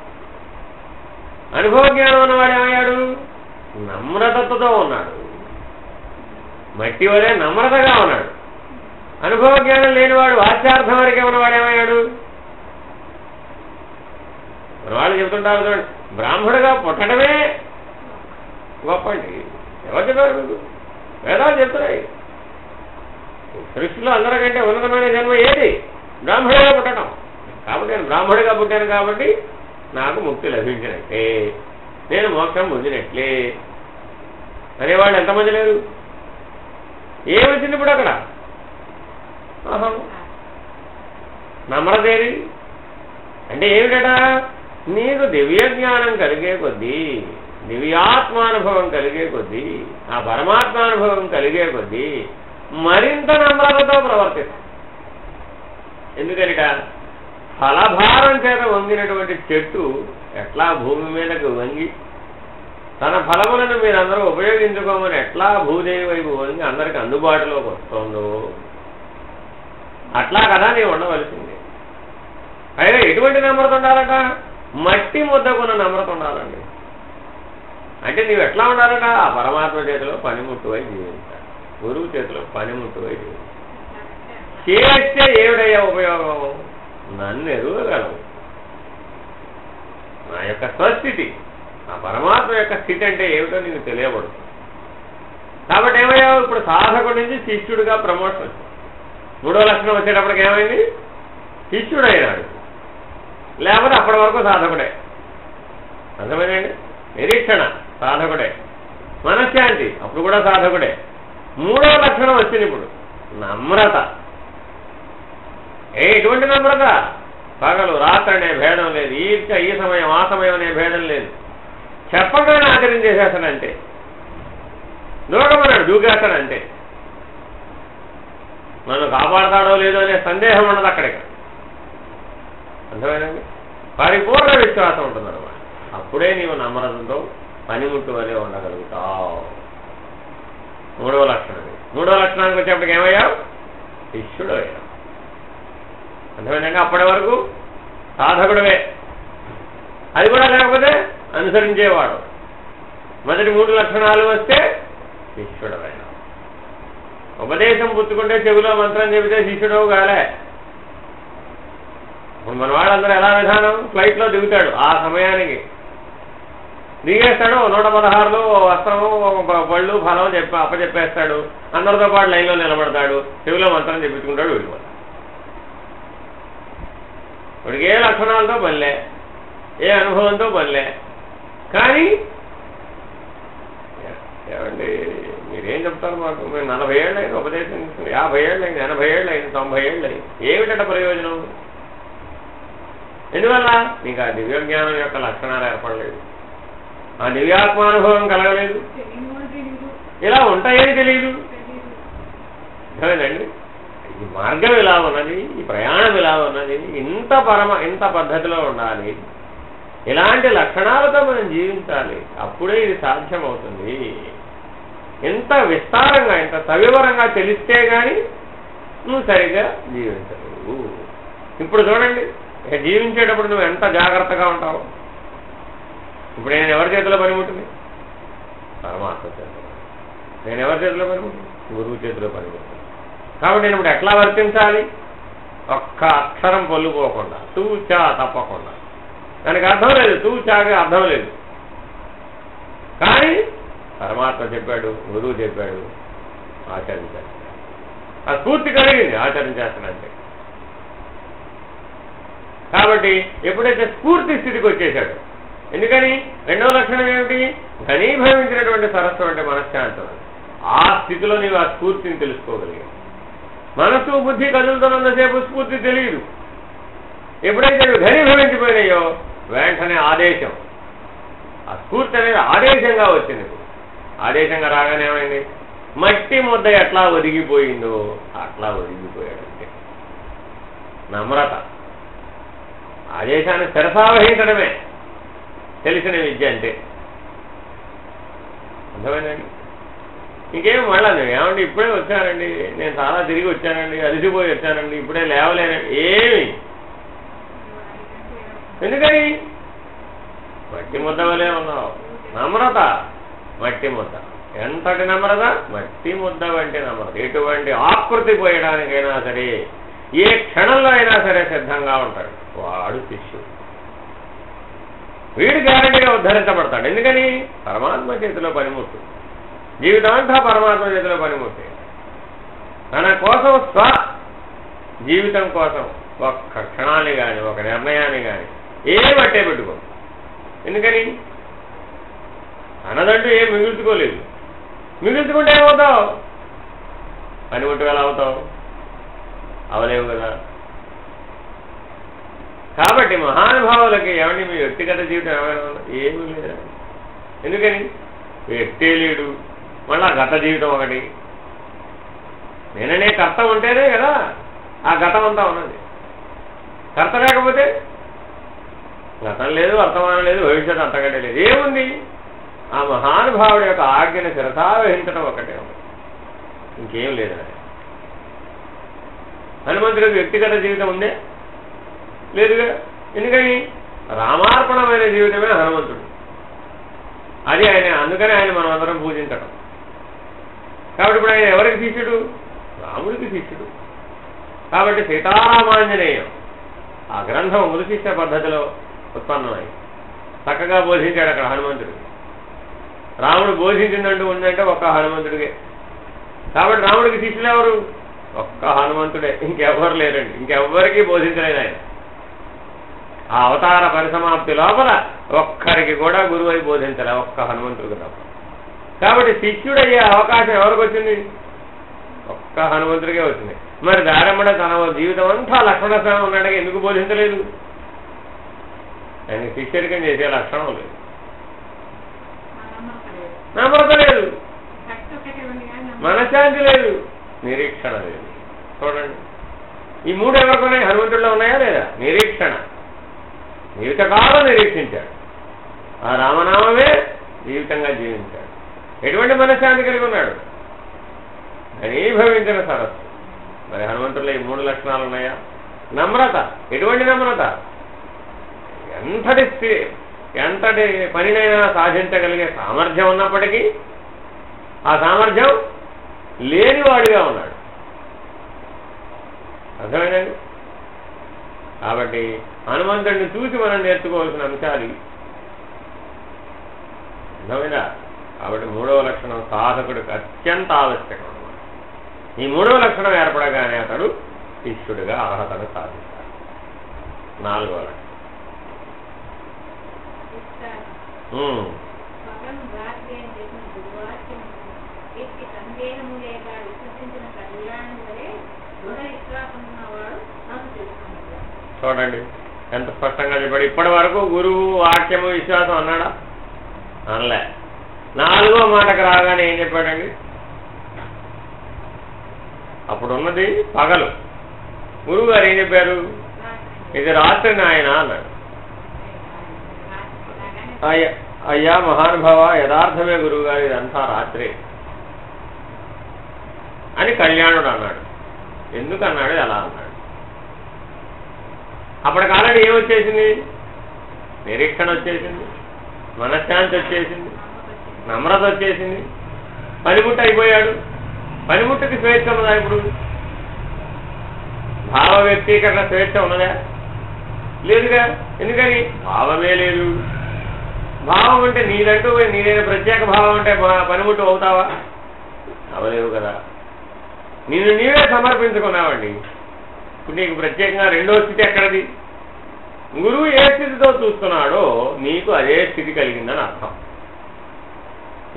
అనుభవ జ్ఞానం అన్నవాడు ఏమయ్యాడు? నమ్రతతో ఉన్నాడు, మట్టి వలె నమ్రతగా ఉన్నాడు. అనుభవ జ్ఞానం లేనివాడు వాచ్యార్థం వరకే ఉన్నవాడు ఏమయ్యాడు? మన వాళ్ళు చెబుతుంటారు చూడండి, బ్రాహ్మణుడుగా పుట్టడమే గొప్ప అండి. ఎవరు చెప్పారు మీకు? వేదాలు చెప్తున్నాయి. సృష్టిలో అందరికంటే ఉన్నతమైన జన్మ ఏది? బ్రాహ్మణుడిగా పుట్టడం. కాబట్టి నేను బ్రాహ్మణుడిగా పుట్టాను కాబట్టి నాకు ముక్తి లభించినట్లే, నేను మోక్షం పొందినట్లే అనేవాళ్ళు ఎంతమంది లేరు? ఏమొచ్చింది ఇప్పుడు అక్కడ? నమ్రతేది అంటే ఏమిటట? నీకు దివ్య జ్ఞానం కలిగే కొద్దీ, దివ్యాత్మానుభవం కలిగే కొద్దీ, ఆ పరమాత్మానుభవం కలిగే కొద్దీ మరింత నమ్రతతో ప్రవర్తిస్తాం. ఎందుకనిట? ఫలభారం చేత వంగినటువంటి చెట్టు ఎట్లా భూమి మీదకు వంగి తన ఫలములను మీరందరూ ఉపయోగించుకోమని ఎట్లా భూదేవి వైపు వంగి అందరికి అందుబాటులోకి వస్తుందో అట్లా కదా నీవు ఉండవలసింది. అయినా ఎటువంటి నమ్రత ఉండాలట? మట్టి ముద్దకున్న నమ్రత ఉండాలండి. అంటే నీవు ఎట్లా ఉండాలట? ఆ పరమాత్మ చేతిలో పనిముట్టువై జీవించాలి, గురువు చేతిలో పనిముట్టువై జీవించాలి. చేస్తే ఏమిడయ్యా ఉపయోగం? నన్ను ఎరుగగలవు, నా యొక్క స్వస్థితి, ఆ పరమాత్మ యొక్క స్థితి అంటే ఏమిటో నీకు తెలియబడుతుంది. కాబట్టి ఏమయ్యావు? ఇప్పుడు సాధకుడి నుంచి శిష్యుడిగా ప్రమోషన్ వచ్చింది. 3వ లక్షణం వచ్చేటప్పటికి ఏమైంది? శిష్యుడు అయినాడు, లేకపోతే అప్పటి వరకు సాధకుడే. అర్థమైందండి? నిరీక్షణ సాధకుడే, మనశ్శాంతి అప్పుడు కూడా సాధకుడే. 3వ లక్షణం వచ్చింది ఇప్పుడు నమ్రత. ఎటువంటి నమ్రత? పగలు రాత్రి అనే భేదం లేదు, ఈ సమయం ఆ సమయం అనే భేదం లేదు. చెప్పగానే ఆచరించేసేస్తానంటే, దూకమన్నాడు దూకేస్తాడంటే, నన్ను కాపాడతాడో లేదో అనే సందేహం ఉండదు అక్కడికి. అర్థమైందండి? పరిపూర్ణ విశ్వాసం ఉంటుందన్నమాట. అప్పుడే నీవు నమ్రతతో పనిముట్టు వలె ఉండగలుగుతావు. 3వ లక్షణం. 3వ లక్షణానికి వచ్చేప్పటికి ఏమయ్యావు? శిష్యుడు అయ్యావు. అర్థమైందండి? అప్పటి వరకు సాధకుడివే, అది కూడా లేకపోతే అనుసరించేవాడు. మొదటి 3 లక్షణాలు వస్తే శిష్యుడవైనా. ఉపదేశం పుచ్చుకుంటే చెవిలో మంత్రం చెబితే శిష్యుడవు కాలే. ఇప్పుడు మన వాళ్ళందరూ ఎలా విధానం? ఫ్లైట్లో దిగుతాడు, ఆ సమయానికి దిగేస్తాడు, 116లో వస్త్రము పళ్ళు ఫలం అప్పచెప్పేస్తాడు, అందరితో పాటు లైన్లో నిలబడతాడు, చెవిలో మంత్రం చెప్పించుకుంటాడు, వెళ్ళిపోతాడు. వాడికి ఏ లక్షణాలతో పనిలే, ఏ అనుభవంతో పనిలే. కానీ ఏమండి మీరేం చెప్తారు మాకు? మేము 40 ఏళ్ళు అయింది ఉపదేశం, 50 ఏళ్ళు అయింది, 80 ఏళ్ళు అయింది, 90 ఏళ్ళు అయింది. ఏమిటంటే ప్రయోజనం? ఎందువల్ల? నీకు ఆ దివ్య జ్ఞానం యొక్క లక్షణాలు ఏర్పడలేదు, ఆ దివ్యాత్మానుభవం కలగలేదు, ఇలా ఉంటాయని తెలియదు. ఏమైందండి? ఈ మార్గం ఇలా ఉన్నది, ఈ ప్రయాణం ఇలా ఉన్నది, ఇంత పద్ధతిలో ఉండాలి, ఇలాంటి లక్షణాలతో మనం జీవించాలి, అప్పుడే ఇది సాధ్యమవుతుంది. ఎంత విస్తారంగా, ఎంత సవివరంగా తెలిస్తే కానీ నువ్వు సరిగ్గా జీవించలేవు. ఇప్పుడు చూడండి, జీవించేటప్పుడు నువ్వు ఎంత జాగ్రత్తగా ఉంటావు. ఇప్పుడు నేను ఎవరి చేతిలో పనిముట్టింది? పరమాత్మ చేతిలో. నేను ఎవరి చేతిలో పనిముట్టింది? గురువు చేతిలో పనిముట్టింది. కాబట్టి నేను ఇప్పుడు ఎట్లా వర్తించాలి? ఒక్క అక్షరం పొల్లుకోకుండా, తూచా తప్పకుండా. దానికి అర్థం లేదు, తూచాగా అర్థం లేదు. కానీ పరమాత్మ చెప్పాడు, గురువు చెప్పాడు, ఆచరించాలి. ఆ స్ఫూర్తి కలిగింది ఆచరించేస్తానంటే. కాబట్టి ఎప్పుడైతే స్ఫూర్తి స్థితికి వచ్చేశాడు, ఎందుకని? 2వ లక్షణం ఏమిటి? ఘనీభవించినటువంటి సరస్సు అంటే మనశ్శాంతం. ఆ స్థితిలో నీవు ఆ స్ఫూర్తిని తెలుసుకోగలిగావు. మనస్సు బుద్ధి కదులుతున్నంతసేపు స్ఫూర్తి తెలియదు. ఎప్పుడైతే నువ్వు ఘనీభవించిపోయినాయో వెంటనే ఆదేశం, ఆ స్ఫూర్తి అనేది ఆదేశంగా వచ్చింది. ఆదేశంగా రాగానే ఏమైంది? మట్టి ముద్ద ఎట్లా ఒదిగిపోయిందో అట్లా ఒదిగిపోయాడంటే నమ్రత. ఆదేశాన్ని శిరసావహించడమే తెలిసిన విద్య అంటే. అర్థమైందండి? ఇంకేం మళ్ళా ఏమండి ఇప్పుడే వచ్చానండి, నేను చాలా తిరిగి వచ్చానండి, అలసిపోయి వచ్చానండి, ఇప్పుడే లేవలేనండి, ఏమి? ఎందుకని? మట్టి ముద్ద వలే ఉన్నావు. నమ్రత, మట్టి ముద్ద. ఎంతటి నమ్రత? మట్టి ముద్ద వంటి నమ్రత. ఎటువంటి ఆకృతి పోయడానికైనా సరే, ఏ క్షణంలో అయినా సరే సిద్ధంగా ఉంటాడు. వాడు శిష్యుడు. వీడు గ్యారంటీగా ఉద్ధరించబడతాడు. ఎందుకని? పరమాత్మ చేతిలో పనిముట్టు. జీవితం అంతా పరమాత్మ చేతిలో పనిముట్టే. తన కోసం జీవితం కోసం ఒక్క క్షణాన్ని కానీ ఒక నిర్ణయాన్ని కానీ ఏమట్టే పెట్టుకో. ఎందుకని? అన్నదంటూ ఏం మిగుల్చుకోలేదు. మిగుల్చుకుంటే ఏమవుతావు? పనిముట్టు ఎలా అవుతావు? అవలేవు కదా. కాబట్టి మహానుభావులకి ఏమండి మీ వ్యక్తిగత జీవితం ఏమైనా ఉందా? ఏమీ లేదా. ఎందుకని? వ్యక్తే లేడు, మళ్ళా గత జీవితం ఒకటి. నేననే కర్త ఉంటేనే కదా ఆ గతం అంతా ఉన్నది. కర్త లేకపోతే గతం లేదు, వర్తమానం లేదు, భవిష్యత్తు అంతకంటే లేదు. ఏముంది? ఆ మహానుభావుడి యొక్క ఆజ్ఞను శిరసావహించడం ఒకటే ఉంది, ఇంకేం లేదు. హనుమంతుడికి వ్యక్తిగత జీవితం ఉందే? లేదుగా. ఎందుకని? రామార్పణమైన జీవితమే హనుమంతుడు. అది ఆయన. అందుకని ఆయన మనం అందరం పూజించడం. కాబట్టి ఇప్పుడు ఆయన ఎవరికి శిష్యుడు? రాముడికి శిష్యుడు. కాబట్టి సీతారామాంజనేయం ఆ గ్రంథం మృదు శిష్య పద్ధతిలో ఉత్పన్నమై చక్కగా బోధించాడు అక్కడ హనుమంతుడు. రాముడు బోధించిందంటూ ఉందంటే ఒక్క హనుమంతుడికే. కాబట్టి రాముడికి శిష్యులు ఎవరు? ఒక్క హనుమంతుడే, ఇంకెవ్వరు లేరండి. ఇంకెవ్వరికీ బోధించలేదు ఆయన. ఆ అవతార పరిసమాప్తి లోపల ఒక్కరికి కూడా గురువై బోధించలే, ఒక్క హనుమంతుడికి తప్ప. కాబట్టి శిష్యుడయ్యే అవకాశం ఎవరికి వచ్చింది? ఒక్క హనుమంతుడికే వచ్చింది. మరి దారమ్మడ తన జీవితం అంతా లక్ష్మణస్వామి ఉన్నాడుగా ఎందుకు బోధించలేదు? ఆయన శిష్యరికం చేసే లక్షణం లేదు, నమ్రత లేదు, మనశ్శాంతి లేదు, నిరీక్షణ లేదు. చూడండి, ఈ మూడు ఎవరికొన్నాయి? హనుమంతుడిలో ఉన్నాయా లేదా? నిరీక్షణ. జీవితకాలం నిరీక్షించాడు. ఆ రామనామమే జీవితంగా జీవించాడు. ఎటువంటి మనశ్శాంతి కలిగి ఉన్నాడు? ఘనీభవించిన సరస్సు. మరి హనుమంతుల్లో ఈ మూడు లక్షణాలు ఉన్నాయా? నమ్రత. ఎటువంటి నమ్రత? ఎంతటి పనినైనా సాధించగలిగే సామర్థ్యం ఉన్నప్పటికీ ఆ సామర్థ్యం లేనివాడిగా ఉన్నాడు. అర్థమైందండి? కాబట్టి హనుమంతుడిని చూసి మనం నేర్చుకోవాల్సిన అంశాలు అర్థమైందా? కాబట్టి మూడవ లక్షణం సాధకుడికి అత్యంత ఆవశ్యకం అన్నమాట. ఈ మూడవ లక్షణం ఏర్పడగానే అతడు శిష్యుడిగా అర్హతను సాధిస్తాడు. నాలుగవ లక్షణం చూడండి ఎంత స్పష్టంగా చెప్పాడు. ఇప్పటి వరకు గురువు వాక్యము విశ్వాసం అన్నాడా? అనలే. నాలుగో మాటకు రాగానే ఏం చెప్పాడండి? అప్పుడున్నది పగలు. గురువు గారు ఏం చెప్పారు? ఇది రాత్రి నాయన అన్నాడు. అయ్యా మహానుభావ, యథార్థమే గురువు గారు, ఇదంతా రాత్రి అని కళ్యాణుడు అన్నాడు. ఎందుకు అన్నాడు? ఎలా అన్నాడు? అప్పటికి ఆల్రెడీ ఏమొచ్చేసింది? నిరీక్షణ వచ్చేసింది, మనశ్శాంతి వచ్చేసింది, నమ్రత వచ్చేసింది, పనిముట్టు అయిపోయాడు. పనిముట్టుకి స్వేచ్ఛ ఉన్నదా? ఇప్పుడు భావ వ్యక్తీకరణ స్వేచ్ఛ ఉన్నదా? లేదుగా. ఎందుకని? భావమే లేదు. భావం అంటే నీదంటూ నీదైన ప్రత్యేక భావం అంటే పనిముట్టు అవుతావా? అవలేవు కదా. నిన్ను నీవే సమర్పించుకున్నావండి. ఇప్పుడు నీకు ప్రత్యేకంగా రెండో స్థితి ఎక్కడది? గురువు ఏ స్థితితో చూస్తున్నాడో నీకు అదే స్థితి కలిగిందని అర్థం.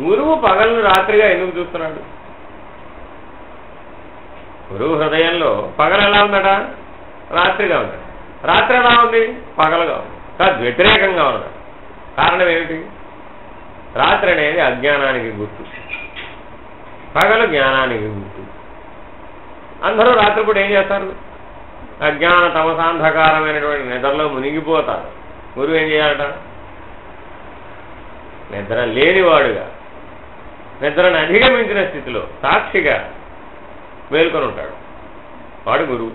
గురువు పగలను రాత్రిగా ఎందుకు చూస్తున్నాడు? గురువు హృదయంలో పగలు ఎలా ఉందట? రాత్రిగా ఉందట. రాత్రి ఎలా ఉంది? పగలుగా ఉంది. కాదు, వ్యతిరేకంగా ఉన్నది. కారణం ఏమిటి? రాత్రి అనేది అజ్ఞానానికి గుర్తు, పగలు జ్ఞానానికి గుర్తు. అందరూ రాత్రిపూట ఏం చేస్తారు? అజ్ఞాన తమసాంధకారమైనటువంటి నిద్రలో మునిగిపోతారు. గురువు ఏం చేయాలట? నిద్ర లేనివాడుగా, నిద్రను అధిగమించిన స్థితిలో సాక్షిగా మేల్కొని ఉంటాడు. వాడు గురువు.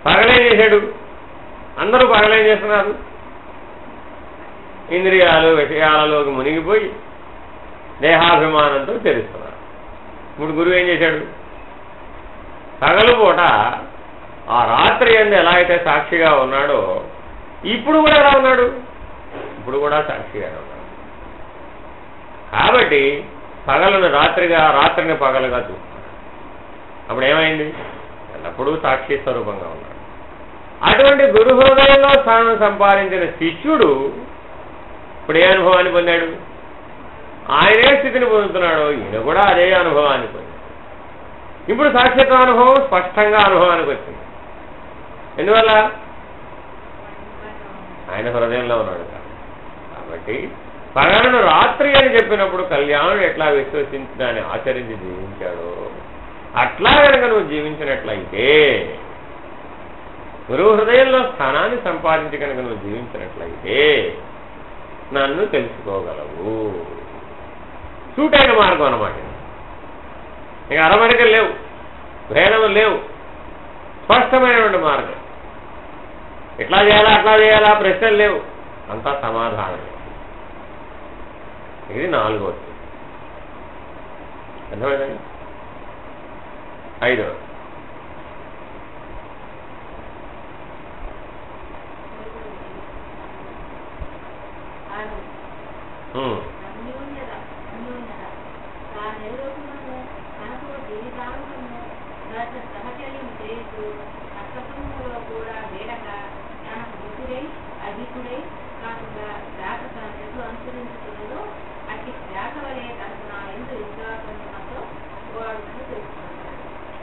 పగలేం చేశాడు? అందరూ పగలేం చేస్తున్నారు? ఇంద్రియాలు విషయాలలోకి మునిగిపోయి దేహాభిమానంతో తెలుస్తున్నారు. ఇప్పుడు గురువు ఏం చేశాడు? పగలు పూట ఆ రాత్రి యందు ఎలా అయితే సాక్షిగా ఉన్నాడో ఇప్పుడు కూడా ఎలా ఉన్నాడు? ఇప్పుడు కూడా సాక్షిగా ఉన్నాడు. కాబట్టి పగలను రాత్రిగా, రాత్రిని పగలుగా చూస్తున్నాడు. అప్పుడు ఏమైంది? ఎల్లప్పుడూ సాక్షి స్వరూపంగా ఉన్నాడు. అటువంటి గురు హృదయంలో స్థానం సంపాదించిన శిష్యుడు ఇప్పుడు ఏ అనుభవాన్ని పొందాడు? ఆయనే స్థితిని పొందుతున్నాడు. ఈయన కూడా అదే అనుభవాన్ని పొందాడు. ఇప్పుడు సాక్షిత్వ అనుభవం స్పష్టంగా అనుభవానికి వచ్చింది. ఎందువల్ల? ఆయన హృదయంలో ఉన్నాడు కాబట్టి. పగలను రాత్రి అని చెప్పినప్పుడు కళ్యాణుడు ఎట్లా విశ్వసించి దాన్ని ఆచరించి జీవించాడో అట్లా కనుక నువ్వు జీవించినట్లయితే, గురువు హృదయంలో స్థానాన్ని సంపాదించి కనుక నువ్వు జీవించినట్లయితే నన్ను తెలుసుకోగలవు. సూటైన మార్గం అన్నమాట. ఇక అరమరికలు లేవు, భేదములు లేవు, స్పష్టమైనటువంటి మార్గం. ఎట్లా చేయాలా అట్లా చేయాలా ప్రశ్నలు లేవు, అంతా సమాధానం. ఇది 4వది. అర్థమైందండి? 5వది.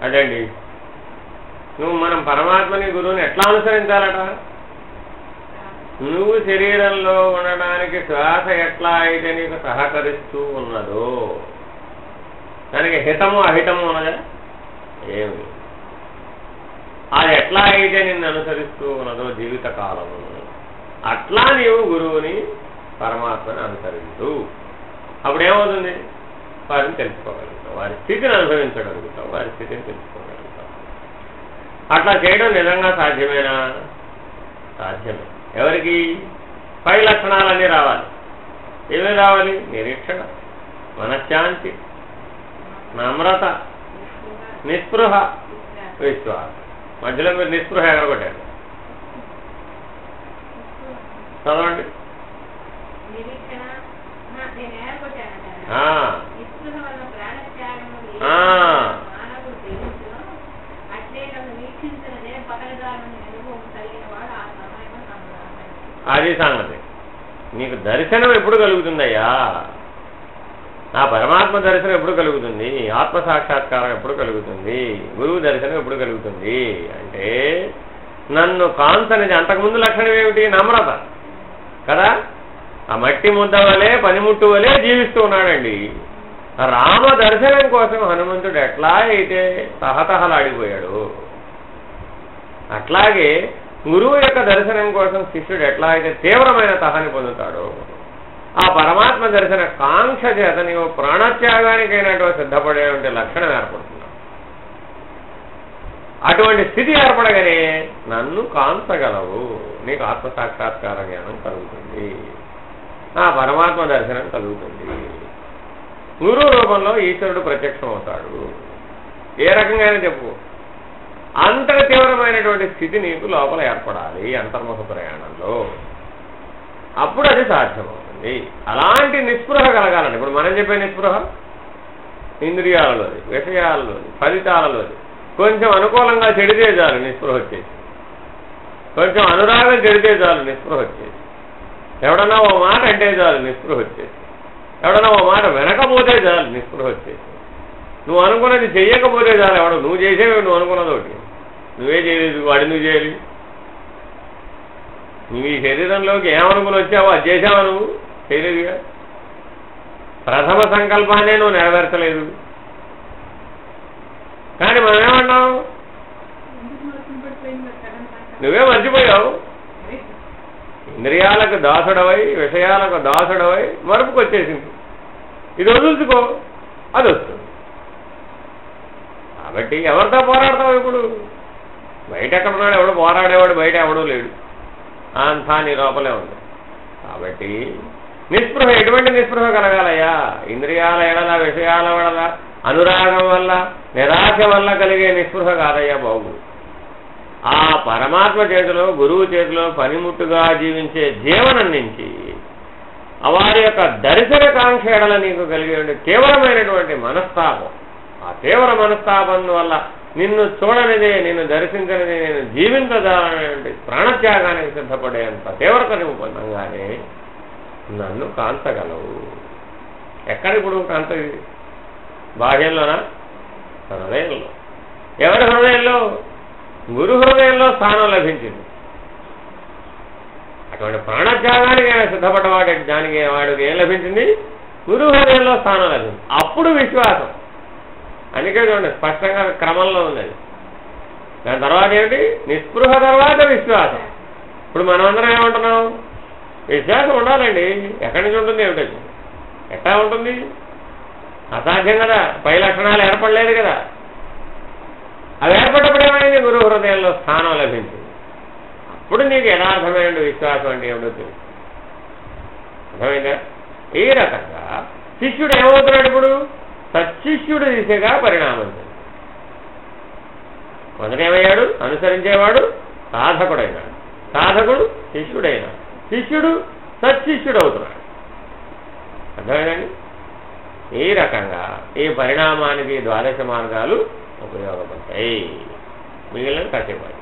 అదండి, నువ్వు మనం పరమాత్మని గురువుని ఎట్లా అనుసరించాలట? నువ్వు శరీరంలో ఉండడానికి శ్వాస ఎట్లా అయితే నీకు సహకరిస్తూ ఉన్నదో, దానికి హితము అహితము ఉన్నదా? ఏమి? అది ఎట్లా అయితే నిన్ను అనుసరిస్తూ ఉన్నదో జీవితకాలము, అట్లా నీవు గురువుని పరమాత్మని అనుసరించు. అప్పుడేమవుతుంది? వారిని తెలుసుకోగలుగుతావు, వారి స్థితిని అనుభవించగలుగుతావు, వారి స్థితిని తెలుసుకోగలుగుతావు. అట్లా చేయడం నిజంగా సాధ్యమేనా? సాధ్యమే. ఎవరికి? 5 లక్షణాలన్నీ రావాలి. ఏమేమి రావాలి? నిరీక్షణ, మనశ్శాంతి, నమ్రత, నిస్పృహ, విశ్వాసం. మధ్యలో మీరు నిస్పృహ ఎగరగొట్టారు. చదవండి. అది సంగతి. నీకు దర్శనం ఎప్పుడు కలుగుతుందయ్యా? ఆ పరమాత్మ దర్శనం ఎప్పుడు కలుగుతుంది? ఆత్మసాక్షాత్కారం ఎప్పుడు కలుగుతుంది? గురువు దర్శనం ఎప్పుడు కలుగుతుంది అంటే, నన్ను కాంతనిది. అంతకుముందు లక్షణం ఏమిటి? నమ్రత కదా. ఆ మట్టి ముద్ద వలె, పనిముట్టు వలె జీవిస్తూ ఉన్నాడండి. రామ దర్శనం కోసం హనుమంతుడు ఎట్లా అయితే తహతహలాడిపోయాడు, అట్లాగే గురువు యొక్క దర్శనం కోసం శిష్యుడు ఎట్లా అయితే తీవ్రమైన తహాన్ని పొందుతాడో, ఆ పరమాత్మ దర్శన కాంక్ష చేత నీవు ప్రాణత్యాగానికైనటువంటి సిద్ధపడేటువంటి లక్షణం ఏర్పడుతుంది. అటువంటి స్థితి ఏర్పడగానే నన్ను కాంచగలవు, నీకు ఆత్మసాక్షాత్కార జ్ఞానం కలుగుతుంది, ఆ పరమాత్మ దర్శనం కలుగుతుంది. గురువు రూపంలో ఈశ్వరుడు ప్రత్యక్షం అవుతాడు. ఏ రకంగా చెప్పు, అంతటి తీవ్రమైనటువంటి స్థితి నీకు లోపల ఏర్పడాలి అంతర్ముఖ ప్రయాణంలో. అప్పుడు అది సాధ్యమవుతుంది. అలాంటి నిస్పృహ కలగాలండి. ఇప్పుడు మనం చెప్పే నిస్పృహ ఇంద్రియాలలోది, విషయాలలోది, ఫలితాలలోది. కొంచెం అనుకూలంగా చెడితే చాలు నిస్పృహ వచ్చేసి, కొంచెం అనురాగం చెడితే చాలు నిస్పృహ వచ్చేసి, ఎవడన్నా ఓ మాట అంటే చాలు నిస్పృహ వచ్చేసి, ఎవడన్నా ఓ మాట వెనకపోతే చాలు నిస్పృహ వచ్చేసి, నువ్వు అనుకున్నది చెయ్యకపోతే చాలు. ఎవడో నువ్వు చేసేవి, నువ్వు అనుకున్నది ఒకటి, నువ్వే చేయలేదు, వాడి నువ్వు చేయాలి. నువ్వు ఈ శరీరంలోకి ఏమనుకుని వచ్చావో అది చేసావా? నువ్వు చేయలేదుగా. ప్రథమ సంకల్పాన్నే నువ్వు నెరవేర్చలేదు. కానీ మనం ఏమన్నావు? నువ్వే మర్చిపోయావు. ఇంద్రియాలకు దాసుడవై, విషయాలకు దాసుడవై మరుపుకు వచ్చేసింది. ఇది వదులుచుకో, అది వస్తుంది. కాబట్టి ఎవరితో పోరాడతావు ఇప్పుడు? బయట ఎక్కడున్నాడు? ఎవడు పోరాడేవాడు బయట ఎవడూ లేడు. అంతా నీ లోపలే ఉంది. కాబట్టి నిస్పృహ ఎటువంటి నిస్పృహ కలగాలయ్యా? ఇంద్రియాల ఎడల, విషయాల వడల, అనురాగం వల్ల, నిరాశ వల్ల కలిగే నిస్పృహ కాదయ్యా బాబు. ఆ పరమాత్మ చేతిలో, గురువు చేతిలో పనిముట్టుగా జీవించే జీవనం నుంచి వారి యొక్క దర్శన కాంక్ష ఎడల నీకు కలిగే తీవ్రమైనటువంటి మనస్తాపం, ఆ తీవ్ర మనస్తాపం వల్ల నిన్ను చూడనిదే, నిన్ను దర్శించనిదే, నేను జీవించదాలనేటువంటి ప్రాణత్యాగానికి సిద్ధపడేంత తీవ్రత నువ్వు పొందంగానే నన్ను కాంచగలవు. ఎక్కడ ఇప్పుడు కాంత? బాహ్యంలోనా? హృదయంలో. ఎవరి హృదయంలో? గురు హృదయంలో స్థానం లభించింది. అటువంటి ప్రాణత్యాగానికి ఆయన సిద్ధపడ్డవాడు, దానికి వాడికి ఏం లభించింది? గురు హృదయంలో స్థానం లభించింది. అప్పుడు విశ్వాసం. అందుకే చూడండి, స్పష్టంగా క్రమంలో ఉన్నది. దాని తర్వాత ఏమిటి? నిస్పృహ తర్వాత విశ్వాసం. ఇప్పుడు మనమందరం ఏమంటున్నాం? విశ్వాసం ఉండాలండి. ఎక్కడి నుంచి ఉంటుంది? ఏమిటది? ఎట్లా ఉంటుంది? అసాధ్యం కదా, పై లక్షణాలు ఏర్పడలేదు కదా. అవి ఏర్పడ్డప్పుడు ఏమైంది? గురు హృదయంలో స్థానం లభించింది. అప్పుడు నీకు యథార్థమైన విశ్వాసం అంటే ఏమిటో తెలుసు. అర్థమైందా? ఈ రకంగా శిష్యుడు ఏమవుతున్నాడు? ఇప్పుడు సత్శిష్యుడు దిశగా పరిణామం చెంది మొదటేమయ్యాడు? అనుసరించేవాడు సాధకుడైనాడు, సాధకుడు శిష్యుడైనాడు, శిష్యుడు సత్శిష్యుడు అవుతున్నాడు. అర్థమైందండి? ఈ రకంగా ఈ పరిణామానికి ద్వాదశ మార్గాలు ఉపయోగపడతాయి. మిగిలిన కసేపాయి.